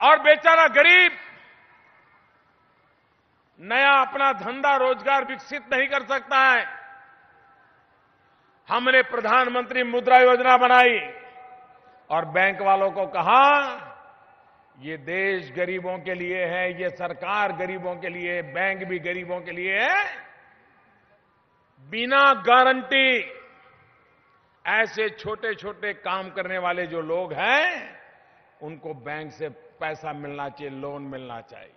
और बेचारा गरीब नया अपना धंधा रोजगार विकसित नहीं कर सकता है। हमने प्रधानमंत्री मुद्रा योजना बनाई और बैंक वालों को कहा, ये देश गरीबों के लिए है, ये सरकार गरीबों के लिए, बैंक भी गरीबों के लिए है। बिना गारंटी ऐसे छोटे छोटे काम करने वाले जो लोग हैं, उनको बैंक से पैसा मिलना चाहिए, लोन मिलना चाहिए।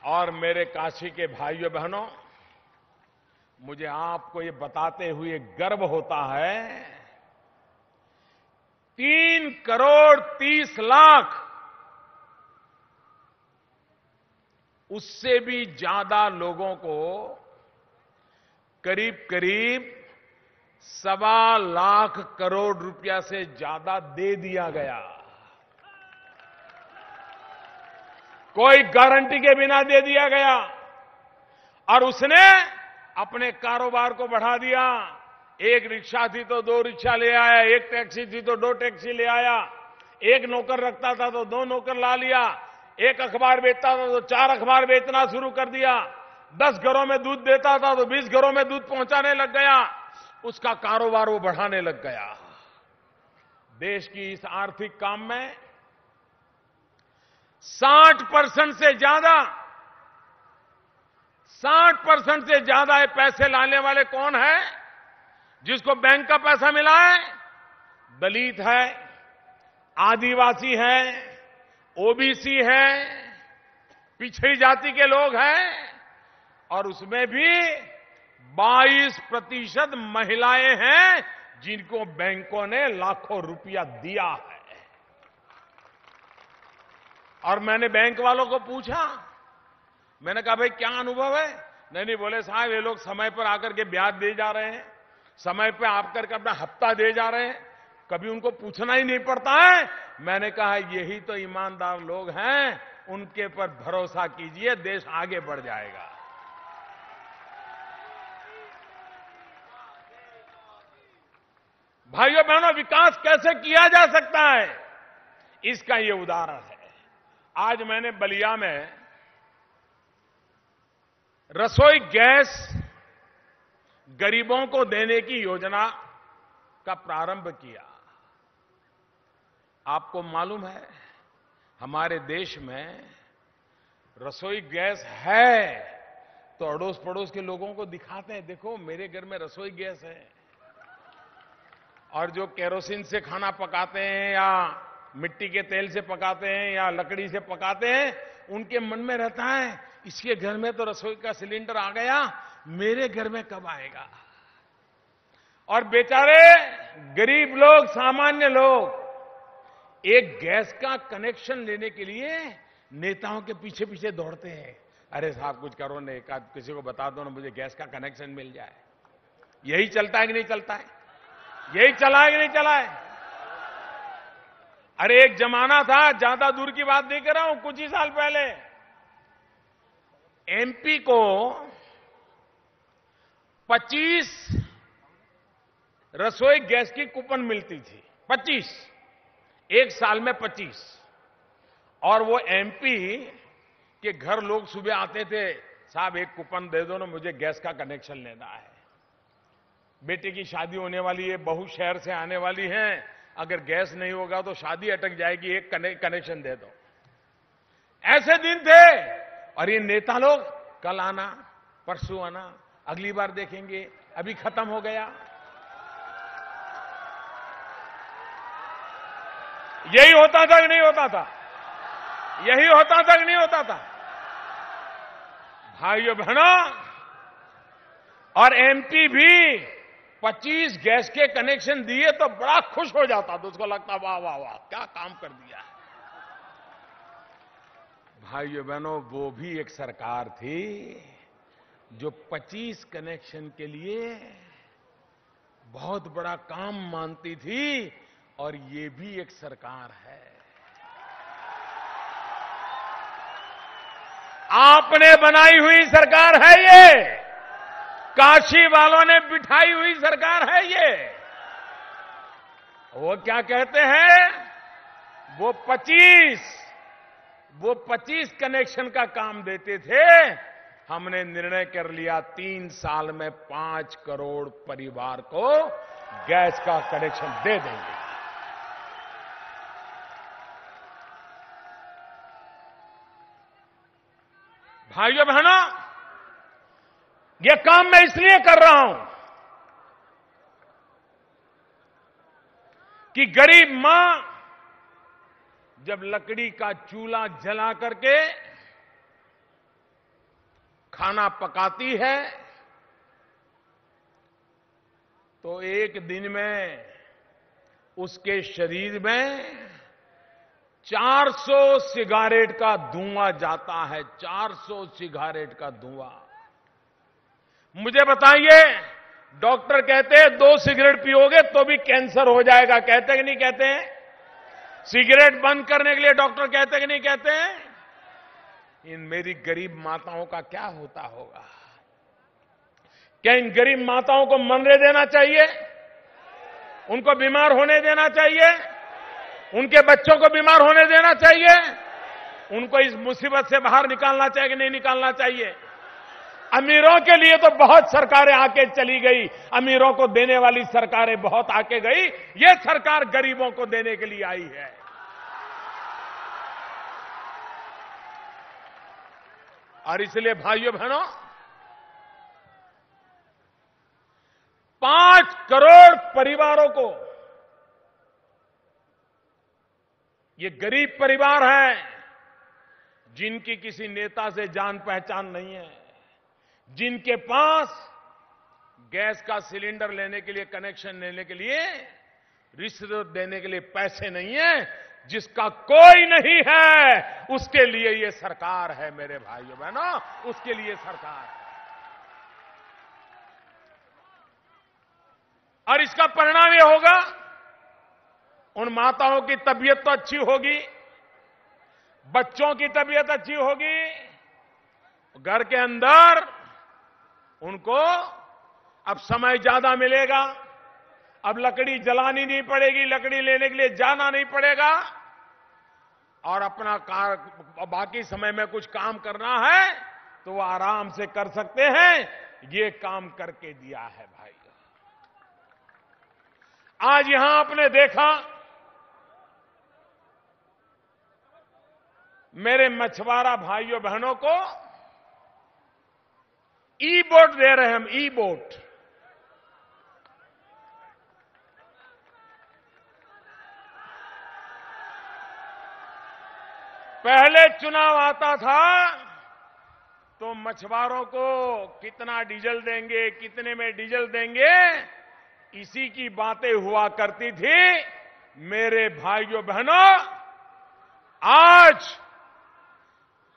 और मेरे काशी के भाइयों बहनों, मुझे आपको ये बताते हुए गर्व होता है, 3,30,00,000 उससे भी ज्यादा लोगों को करीब करीब 1.25 करोड़ रुपया से ज्यादा दे दिया गया। कोई गारंटी के बिना दे दिया गया और उसने अपने कारोबार को बढ़ा दिया। एक रिक्शा थी तो 2 रिक्शा ले आया, एक टैक्सी थी तो 2 टैक्सी ले आया, एक नौकर रखता था तो 2 नौकर ला लिया, एक अखबार बेचता था तो 4 अखबार बेचना शुरू कर दिया, 10 घरों में दूध देता था तो 20 घरों में दूध पहुंचाने लग गया। उसका कारोबार वो बढ़ाने लग गया। देश की इस आर्थिक काम में 60% से ज्यादा ये पैसे लाने वाले कौन है? जिसको बैंक का पैसा मिला है, दलित है, आदिवासी है, ओबीसी है, पिछड़ी जाति के लोग हैं और उसमें भी 22% महिलाएं हैं जिनको बैंकों ने लाखों रुपया दिया है। और मैंने बैंक वालों को पूछा, मैंने कहा भाई क्या अनुभव है? नहीं, बोले साहब ये लोग समय पर आकर के ब्याज दे जा रहे हैं, समय पर आकर के अपना हफ्ता दे जा रहे हैं, कभी उनको पूछना ही नहीं पड़ता है। मैंने कहा यही तो ईमानदार लोग हैं, उनके पर भरोसा कीजिए, देश आगे बढ़ जाएगा। भाइयों बहनों, विकास कैसे किया जा सकता है, इसका ये उदाहरण है। आज मैंने बलिया में रसोई गैस गरीबों को देने की योजना का प्रारंभ किया। आपको मालूम है, हमारे देश में रसोई गैस है तो अड़ोस पड़ोस के लोगों को दिखाते हैं, देखो मेरे घर में रसोई गैस है। और जो केरोसिन से खाना पकाते हैं या मिट्टी के तेल से पकाते हैं या लकड़ी से पकाते हैं, उनके मन में रहता है इसके घर में तो रसोई का सिलेंडर आ गया, मेरे घर में कब आएगा। और बेचारे गरीब लोग, सामान्य लोग एक गैस का कनेक्शन लेने के लिए नेताओं के पीछे पीछे दौड़ते हैं, अरे साहब कुछ करो ना, किसी को बता दो ना, मुझे गैस का कनेक्शन मिल जाए। यही चलता है कि नहीं चलता है? यही चला है कि नहीं चला है? अरे एक जमाना था, ज्यादा दूर की बात नहीं कर रहा हूं, कुछ ही साल पहले एमपी को 25 रसोई गैस की कूपन मिलती थी। 25, एक साल में 25। और वो एमपी के घर लोग सुबह आते थे, साहब एक कूपन दे दो ना, मुझे गैस का कनेक्शन लेना है। बेटे की शादी होने वाली है, बहू शहर से आने वाली है, अगर गैस नहीं होगा तो शादी अटक जाएगी, एक कनेक्शन दे दो। ऐसे दिन थे। और ये नेता लोग कल आना, परसों आना, अगली बार देखेंगे, अभी खत्म हो गया। यही होता था कि नहीं होता था? यही होता था कि नहीं होता था? भाइयों बहनों, और एमपी भी 25 गैस के कनेक्शन दिए तो बड़ा खुश हो जाता, तो उसको लगता वाह वाह वाह क्या काम कर दिया है। भाइयों बहनों, वो भी एक सरकार थी जो 25 कनेक्शन के लिए बहुत बड़ा काम मानती थी, और ये भी एक सरकार है। आपने बनाई हुई सरकार है ये, काशी वालों ने बिठाई हुई सरकार है ये। वो क्या कहते हैं, वो 25 कनेक्शन का काम देते थे। हमने निर्णय कर लिया 3 साल में 5 करोड़ परिवार को गैस का कनेक्शन दे देंगे। भाइयों बहनों, यह काम मैं इसलिए कर रहा हूं कि गरीब मां जब लकड़ी का चूल्हा जला करके खाना पकाती है तो एक दिन में उसके शरीर में 400 सिगारेट का धुआं जाता है। 400 सिगारेट का धुआं। मुझे बताइए, डॉक्टर कहते हैं 2 सिगरेट पियोगे तो भी कैंसर हो जाएगा, कहते कि नहीं कहते हैं? सिगरेट बंद करने के लिए डॉक्टर कहते कि नहीं कहते हैं? इन मेरी गरीब माताओं का क्या होता होगा? क्या इन गरीब माताओं को मरने देना चाहिए? उनको बीमार होने देना चाहिए? उनके बच्चों को बीमार होने देना चाहिए? उनको इस मुसीबत से बाहर निकालना चाहिए कि नहीं निकालना चाहिए? अमीरों के लिए तो बहुत सरकारें आके चली गई, अमीरों को देने वाली सरकारें बहुत आके गई। ये सरकार गरीबों को देने के लिए आई है। और इसलिए भाइयों बहनों, 5 करोड़ परिवारों को, ये गरीब परिवार हैं जिनकी किसी नेता से जान पहचान नहीं है, जिनके पास गैस का सिलेंडर लेने के लिए, कनेक्शन लेने के लिए, रिश्वत देने के लिए पैसे नहीं है, जिसका कोई नहीं है, उसके लिए ये सरकार है मेरे भाइयों बहनों, उसके लिए सरकार है। और इसका परिणाम ये होगा, उन माताओं की तबीयत तो अच्छी होगी, बच्चों की तबीयत अच्छी होगी, घर के अंदर उनको अब समय ज्यादा मिलेगा, अब लकड़ी जलानी नहीं पड़ेगी, लकड़ी लेने के लिए जाना नहीं पड़ेगा, और अपना बाकी समय में कुछ काम करना है तो वो आराम से कर सकते हैं। ये काम करके दिया है भाई। आज यहां आपने देखा, मेरे मछुआरा भाइयों बहनों को ई बोट दे रहे हैं हम, ई बोट। पहले चुनाव आता था तो मछुआरों को कितना डीजल देंगे, कितने में डीजल देंगे, इसी की बातें हुआ करती थी। मेरे भाइयों बहनों,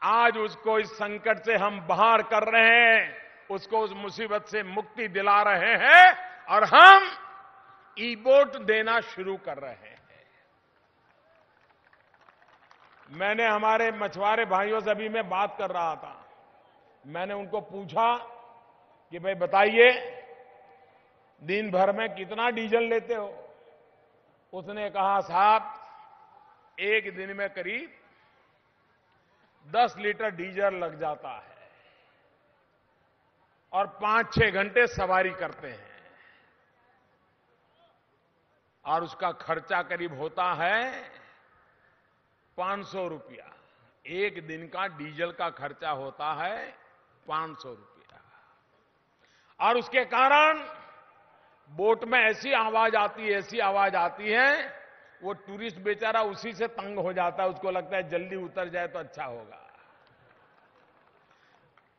आज उसको इस संकट से हम बाहर कर रहे हैं, उसको उस मुसीबत से मुक्ति दिला रहे हैं, और हम ई बोट देना शुरू कर रहे हैं। मैंने हमारे मछुआरे भाइयों से अभी मैं बात कर रहा था, मैंने उनको पूछा कि भाई बताइए, दिन भर में कितना डीजल लेते हो? उसने कहा, साहब एक दिन में करीब 10 लीटर डीजल लग जाता है और 5-6 घंटे सवारी करते हैं, और उसका खर्चा करीब होता है 500 रुपया। एक दिन का डीजल का खर्चा होता है 500 रुपया, और उसके कारण बोट में ऐसी आवाज आती है, वो टूरिस्ट बेचारा उसी से तंग हो जाता है, उसको लगता है जल्दी उतर जाए तो अच्छा होगा।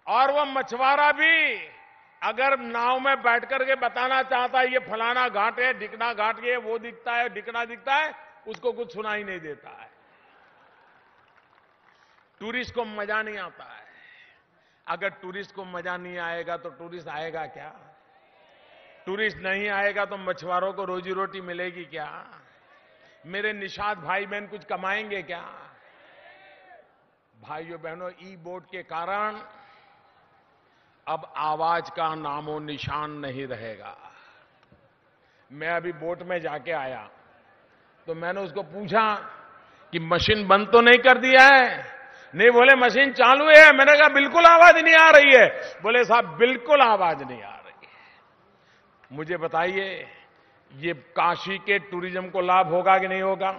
और वो मछुआरा भी अगर नाव में बैठ करके बताना चाहता है ये फलाना घाट है, ढिकना घाट है, वो दिखता है, ढिकना दिखता है, उसको कुछ सुनाई नहीं देता है। टूरिस्ट को मजा नहीं आता है। अगर टूरिस्ट को मजा नहीं आएगा तो टूरिस्ट आएगा क्या? टूरिस्ट नहीं आएगा तो मछुआरों को रोजी रोटी मिलेगी क्या? मेरे निषाद भाई बहन कुछ कमाएंगे क्या? भाइयों बहनों, ई बोट के कारण अब आवाज का नामो निशान नहीं रहेगा। मैं अभी बोट में जाके आया तो मैंने उसको पूछा कि मशीन बंद तो नहीं कर दिया है? नहीं, बोले मशीन चालू है। मैंने कहा बिल्कुल आवाज नहीं आ रही है। बोले साहब बिल्कुल आवाज नहीं आ रही है। मुझे बताइए, ये काशी के टूरिज्म को लाभ होगा कि नहीं होगा?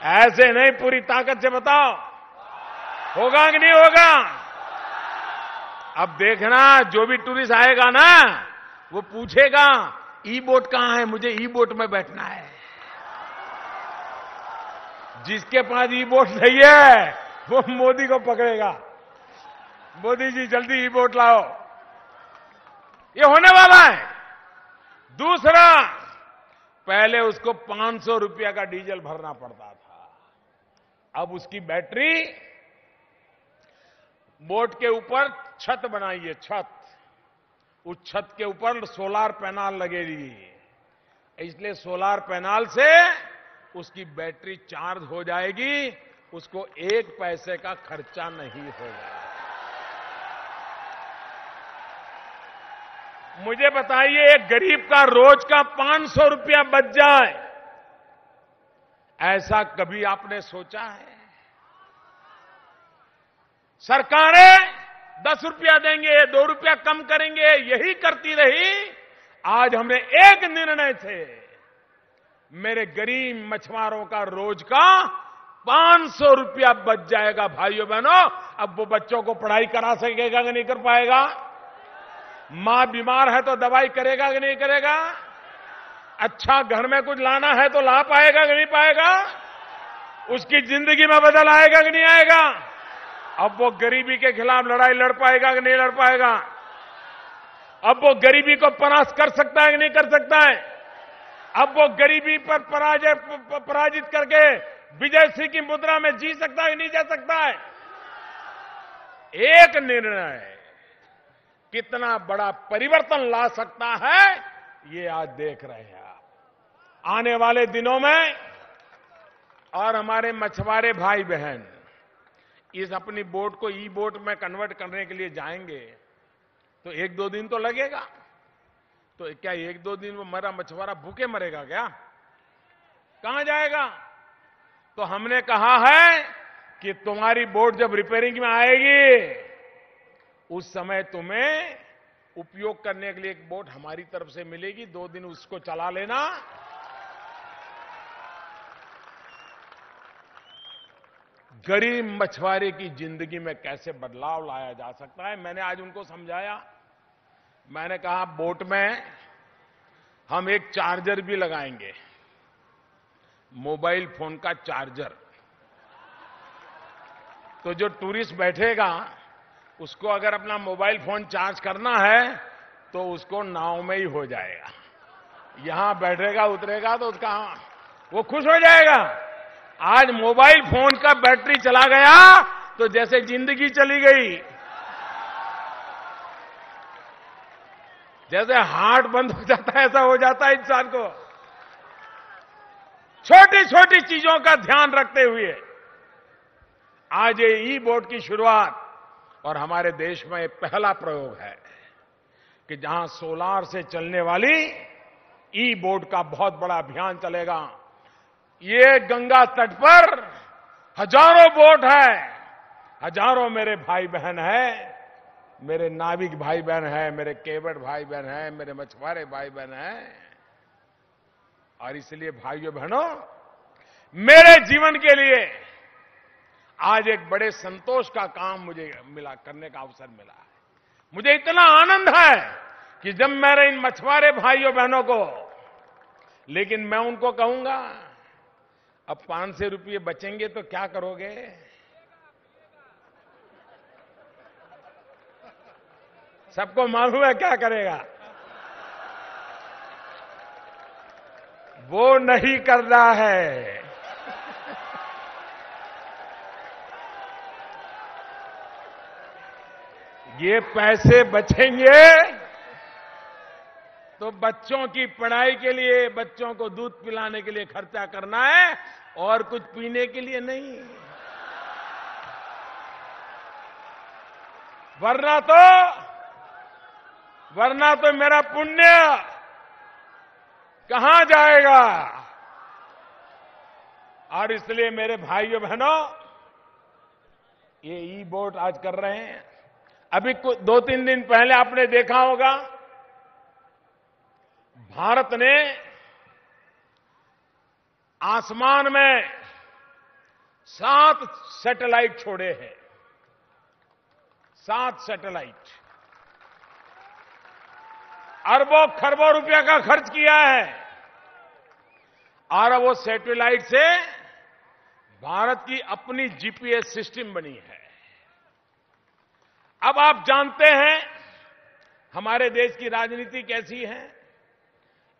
ऐसे नहीं, पूरी ताकत से बताओ, होगा कि नहीं होगा? अब देखना, जो भी टूरिस्ट आएगा ना वो पूछेगा ई बोट कहां है, मुझे ई बोट में बैठना है। जिसके पास ई बोट नहीं है वो मोदी को पकड़ेगा, मोदी जी जल्दी ई बोट लाओ। ये होने वाला है। दूसरा, पहले उसको 500 रुपया का डीजल भरना पड़ता था, अब उसकी बैटरी, बोट के ऊपर छत बनाइए, छत, उस छत के ऊपर सोलार पैनल लगेगी, इसलिए सोलार पैनल से उसकी बैटरी चार्ज हो जाएगी, उसको 1 पैसे का खर्चा नहीं होगा। मुझे बताइए, एक गरीब का रोज का 500 रुपया बच जाए, ऐसा कभी आपने सोचा है? सरकारें 10 रुपया देंगे, 2 रुपया कम करेंगे, यही करती रही। आज हमने एक निर्णय से मेरे गरीब मछुआरों का रोज का 500 रुपया बच जाएगा। भाइयों बहनों, अब वो बच्चों को पढ़ाई करा सकेगा कि नहीं कर पाएगा? मां बीमार है तो दवाई करेगा कि नहीं करेगा? अच्छा घर में कुछ लाना है तो ला पाएगा कि नहीं पाएगा? उसकी जिंदगी में बदल आएगा कि नहीं आएगा? अब वो गरीबी के खिलाफ लड़ाई लड़ पाएगा कि नहीं लड़ पाएगा? अब वो गरीबी को परास्त कर सकता है कि नहीं कर सकता है? अब वो गरीबी पर पराजित करके विजय सिंह की मुद्रा में जी सकता है कि नहीं जा सकता है? एक निर्णय कितना बड़ा परिवर्तन ला सकता है, ये आज देख रहे हैं आप। आने वाले दिनों में और हमारे मछुआरे भाई बहन इस अपनी बोट को ई बोट में कन्वर्ट करने के लिए जाएंगे तो 1-2 दिन तो लगेगा। तो क्या 1-2 दिन वो मरा मछुआरा भूखे मरेगा क्या? कहां जाएगा? तो हमने कहा है कि तुम्हारी बोट जब रिपेयरिंग में आएगी उस समय तुम्हें उपयोग करने के लिए एक बोट हमारी तरफ से मिलेगी, 2 दिन उसको चला लेना। गरीब मछुआरे की जिंदगी में कैसे बदलाव लाया जा सकता है, मैंने आज उनको समझाया। मैंने कहा बोट में हम एक चार्जर भी लगाएंगे, मोबाइल फोन का चार्जर। तो जो टूरिस्ट बैठेगा उसको अगर अपना मोबाइल फोन चार्ज करना है तो उसको नाव में ही हो जाएगा। यहां बैठेगा उतरेगा तो उसका वो खुश हो जाएगा। आज मोबाइल फोन का बैटरी चला गया तो जैसे जिंदगी चली गई, जैसे हार्ट बंद हो जाता है ऐसा हो जाता है इंसान को। छोटी छोटी चीजों का ध्यान रखते हुए आज ये ई बोट की शुरुआत और हमारे देश में पहला प्रयोग है कि जहां सोलार से चलने वाली ई बोट का बहुत बड़ा अभियान चलेगा। ये गंगा तट पर हजारों बोट है, हजारों मेरे भाई बहन हैं, मेरे नाविक भाई बहन हैं, मेरे केवट भाई बहन हैं, मेरे मछुआरे भाई बहन हैं। और इसलिए भाइयों बहनों, मेरे जीवन के लिए आज एक बड़े संतोष का काम मुझे मिला, करने का अवसर मिला है। मुझे इतना आनंद है कि जब मेरे इन मछुआरे भाइयों बहनों को, लेकिन मैं उनको कहूंगा अब 500 रुपये बचेंगे तो क्या करोगे? सबको मालूम है क्या करेगा। वो नहीं करना है। ये पैसे बचेंगे तो बच्चों की पढ़ाई के लिए, बच्चों को दूध पिलाने के लिए खर्चा करना है और कुछ पीने के लिए नहीं। वरना तो मेरा पुण्य कहां जाएगा। और इसलिए मेरे भाइयों बहनों, ये ई वोट आज कर रहे हैं। अभी 2-3 दिन पहले आपने देखा होगा, भारत ने आसमान में 7 सैटेलाइट छोड़े हैं। 7 सैटेलाइट, अरबों खरबों रुपया का खर्च किया है। और वो सैटेलाइट से भारत की अपनी जीपीएस सिस्टम बनी है। अब आप जानते हैं हमारे देश की राजनीति कैसी है।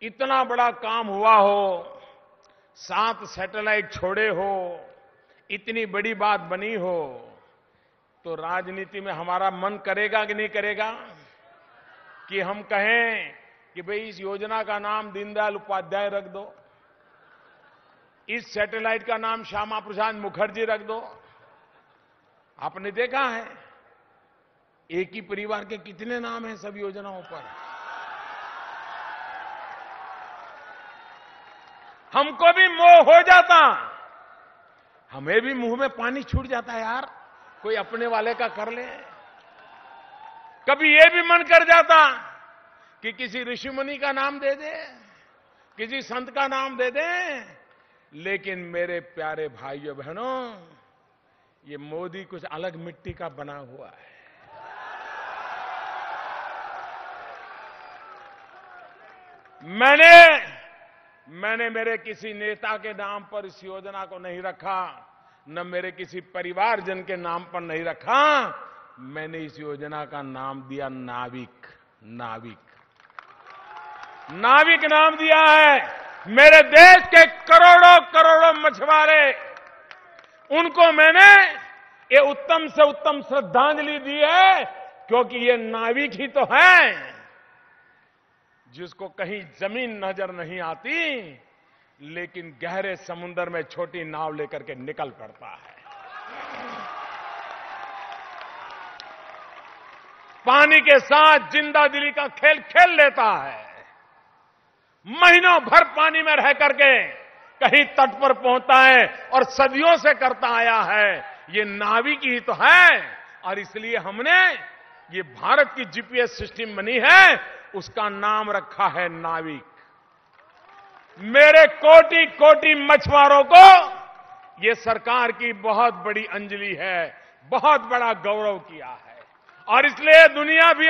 इतना बड़ा काम हुआ हो, 7 सैटेलाइट छोड़े हो, इतनी बड़ी बात बनी हो, तो राजनीति में हमारा मन करेगा कि नहीं करेगा कि हम कहें कि भाई इस योजना का नाम दीनदयाल उपाध्याय रख दो, इस सैटेलाइट का नाम श्यामा प्रसाद मुखर्जी रख दो। आपने देखा है एक ही परिवार के कितने नाम हैं सब योजनाओं पर। हमको भी मोह हो जाता, हमें भी मुंह में पानी छूट जाता है यार, कोई अपने वाले का कर ले। कभी ये भी मन कर जाता कि किसी ऋषि मुनि का नाम दे दे, किसी संत का नाम दे दे। लेकिन मेरे प्यारे भाइयों बहनों, ये मोदी कुछ अलग मिट्टी का बना हुआ है। मैंने मेरे किसी नेता के नाम पर इस योजना को नहीं रखा, न मेरे किसी परिवारजन के नाम पर नहीं रखा। मैंने इस योजना का नाम दिया नाविक। नाविक नाम दिया है। मेरे देश के करोड़ों करोड़ों मछुआरे, उनको मैंने ये उत्तम से उत्तम श्रद्धांजलि दी है, क्योंकि ये नाविक ही तो है जिसको कहीं जमीन नजर नहीं आती, लेकिन गहरे समुद्र में छोटी नाव लेकर के निकल पड़ता है। पानी के साथ जिंदा दिली का खेल खेल लेता है। महीनों भर पानी में रह करके कहीं तट पर पहुंचता है और सदियों से करता आया है। ये नाविक ही तो है। और इसलिए हमने ये भारत की जीपीएस सिस्टम बनी है, उसका नाम रखा है नाविक। मेरे कोटि कोटि मछुआरों को ये सरकार की बहुत बड़ी अंजलि है, बहुत बड़ा गौरव किया है। और इसलिए दुनिया भी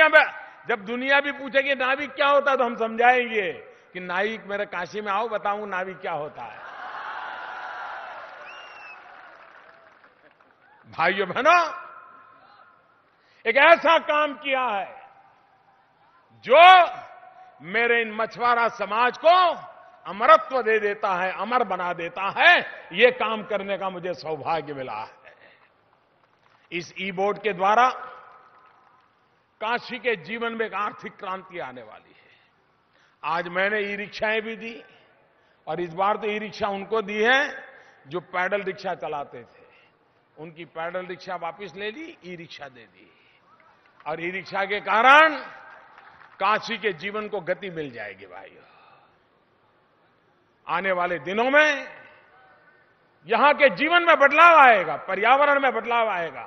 जब दुनिया भी पूछेगी नाविक क्या होता है, तो हम समझाएंगे कि नाविक मेरे काशी में आओ, बताऊं नाविक क्या होता है। भाइयों बहनों, एक ऐसा काम किया है जो मेरे इन मछुआरा समाज को अमरत्व दे देता है, अमर बना देता है। ये काम करने का मुझे सौभाग्य मिला है। इस ई बोर्ड के द्वारा काशी के जीवन में एक आर्थिक क्रांति आने वाली है। आज मैंने ई रिक्शाएं भी दी, और इस बार तो ई रिक्शा उनको दी है जो पैडल रिक्शा चलाते थे। उनकी पैडल रिक्शा वापस ले ली, ई रिक्शा दे दी। और ई रिक्शा के कारण काशी के जीवन को गति मिल जाएगी। भाइयों, आने वाले दिनों में यहां के जीवन में बदलाव आएगा, पर्यावरण में बदलाव आएगा।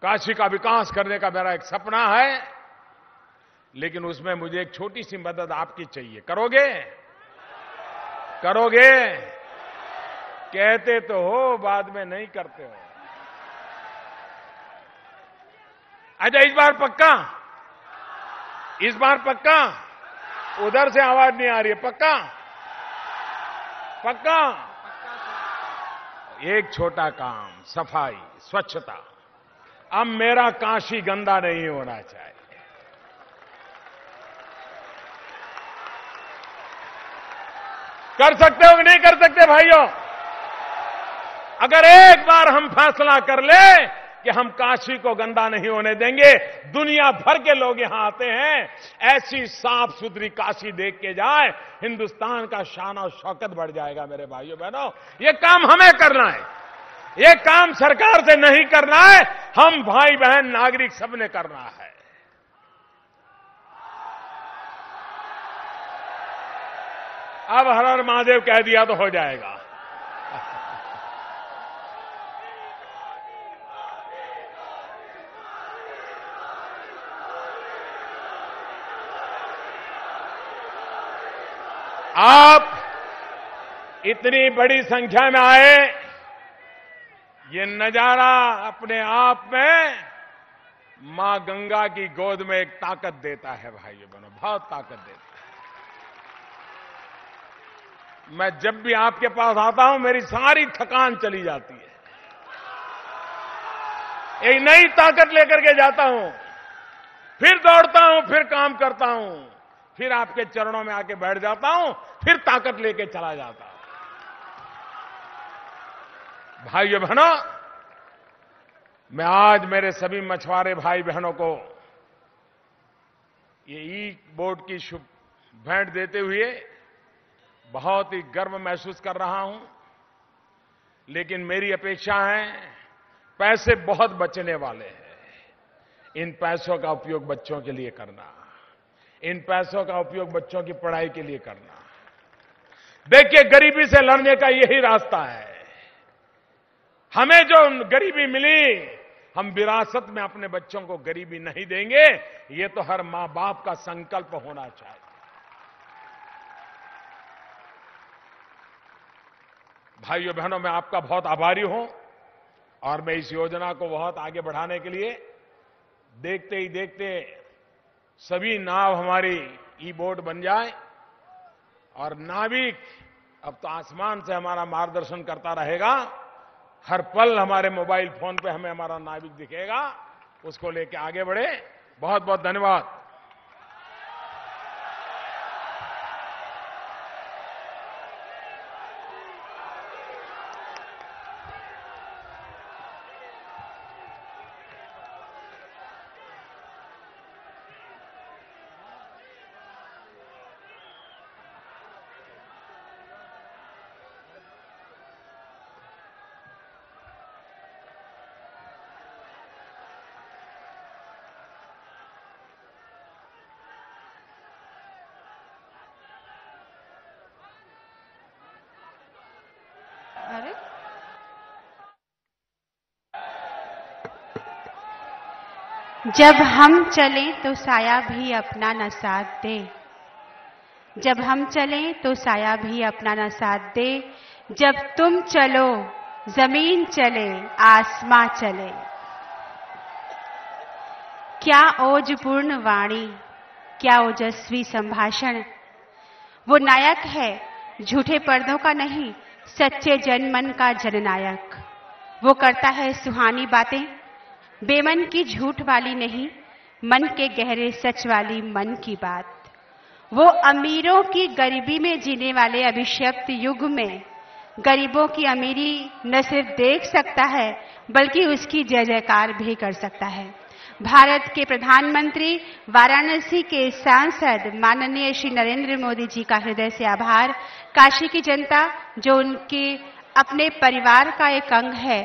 काशी का विकास करने का मेरा एक सपना है, लेकिन उसमें मुझे एक छोटी सी मदद आपकी चाहिए। करोगे? करोगे? कहते तो हो, बाद में नहीं करते हो। अच्छा, इस बार पक्का? इस बार पक्का? उधर से आवाज नहीं आ रही है। पक्का? पक्का? एक छोटा काम, सफाई, स्वच्छता। अब मेरा काशी गंदा नहीं होना चाहिए। कर सकते हो कि नहीं कर सकते भाइयों? अगर एक बार हम फैसला कर ले कि हम काशी को गंदा नहीं होने देंगे। दुनिया भर के लोग यहां आते हैं, ऐसी साफ सुथरी काशी देख के जाए, हिंदुस्तान का शान और शौकत बढ़ जाएगा। मेरे भाइयों बहनों, ये काम हमें करना है, ये काम सरकार से नहीं करना है, हम भाई बहन नागरिक सबने करना है। अब हर हर महादेव कह दिया तो हो जाएगा। आप इतनी बड़ी संख्या में आए, ये नजारा अपने आप में मां गंगा की गोद में एक ताकत देता है भाइयों बहनों, बहुत ताकत देता है। मैं जब भी आपके पास आता हूं, मेरी सारी थकान चली जाती है, एक नई ताकत लेकर के जाता हूं, फिर दौड़ता हूं, फिर काम करता हूं, फिर आपके चरणों में आके बैठ जाता हूं, फिर ताकत लेके चला जाता हूं। भाइयों बहनों, मैं आज मेरे सभी मछुआरे भाई बहनों को ये ई बोर्ड की शुभ भेंट देते हुए बहुत ही गर्व महसूस कर रहा हूं। लेकिन मेरी अपेक्षा है, पैसे बहुत बचने वाले हैं, इन पैसों का उपयोग बच्चों के लिए करना, इन पैसों का उपयोग बच्चों की पढ़ाई के लिए करना। देखिए, गरीबी से लड़ने का यही रास्ता है। हमें जो गरीबी मिली, हम विरासत में अपने बच्चों को गरीबी नहीं देंगे, ये तो हर मां बाप का संकल्प होना चाहिए। भाइयों बहनों, मैं आपका बहुत आभारी हूं और मैं इस योजना को बहुत आगे बढ़ाने के लिए देखते ही देखते सभी नाव हमारी ई बोट बन जाए और नाविक अब तो आसमान से हमारा मार्गदर्शन करता रहेगा। हर पल हमारे मोबाइल फोन पे हमें हमारा नाविक दिखेगा, उसको लेके आगे बढ़े। बहुत बहुत धन्यवाद। अरे जब हम चलें तो साया भी अपना न साथ दे, जब हम चलें तो साया भी अपना न साथ दे, जब तुम चलो जमीन चले आसमां चले। क्या ओजपूर्ण वाणी, क्या ओजस्वी संभाषण। वो नायक है झूठे पर्दों का नहीं, सच्चे जनमन का जननायक। वो करता है सुहानी बातें, बेमन की झूठ वाली नहीं, मन के गहरे सच वाली मन की बात। वो अमीरों की गरीबी में जीने वाले अभिशप्त युग में गरीबों की अमीरी न सिर्फ देख सकता है, बल्कि उसकी जय जयकार भी कर सकता है। भारत के प्रधानमंत्री, वाराणसी के सांसद माननीय श्री नरेंद्र मोदी जी का हृदय से आभार। काशी की जनता जो उनके अपने परिवार का एक अंग है,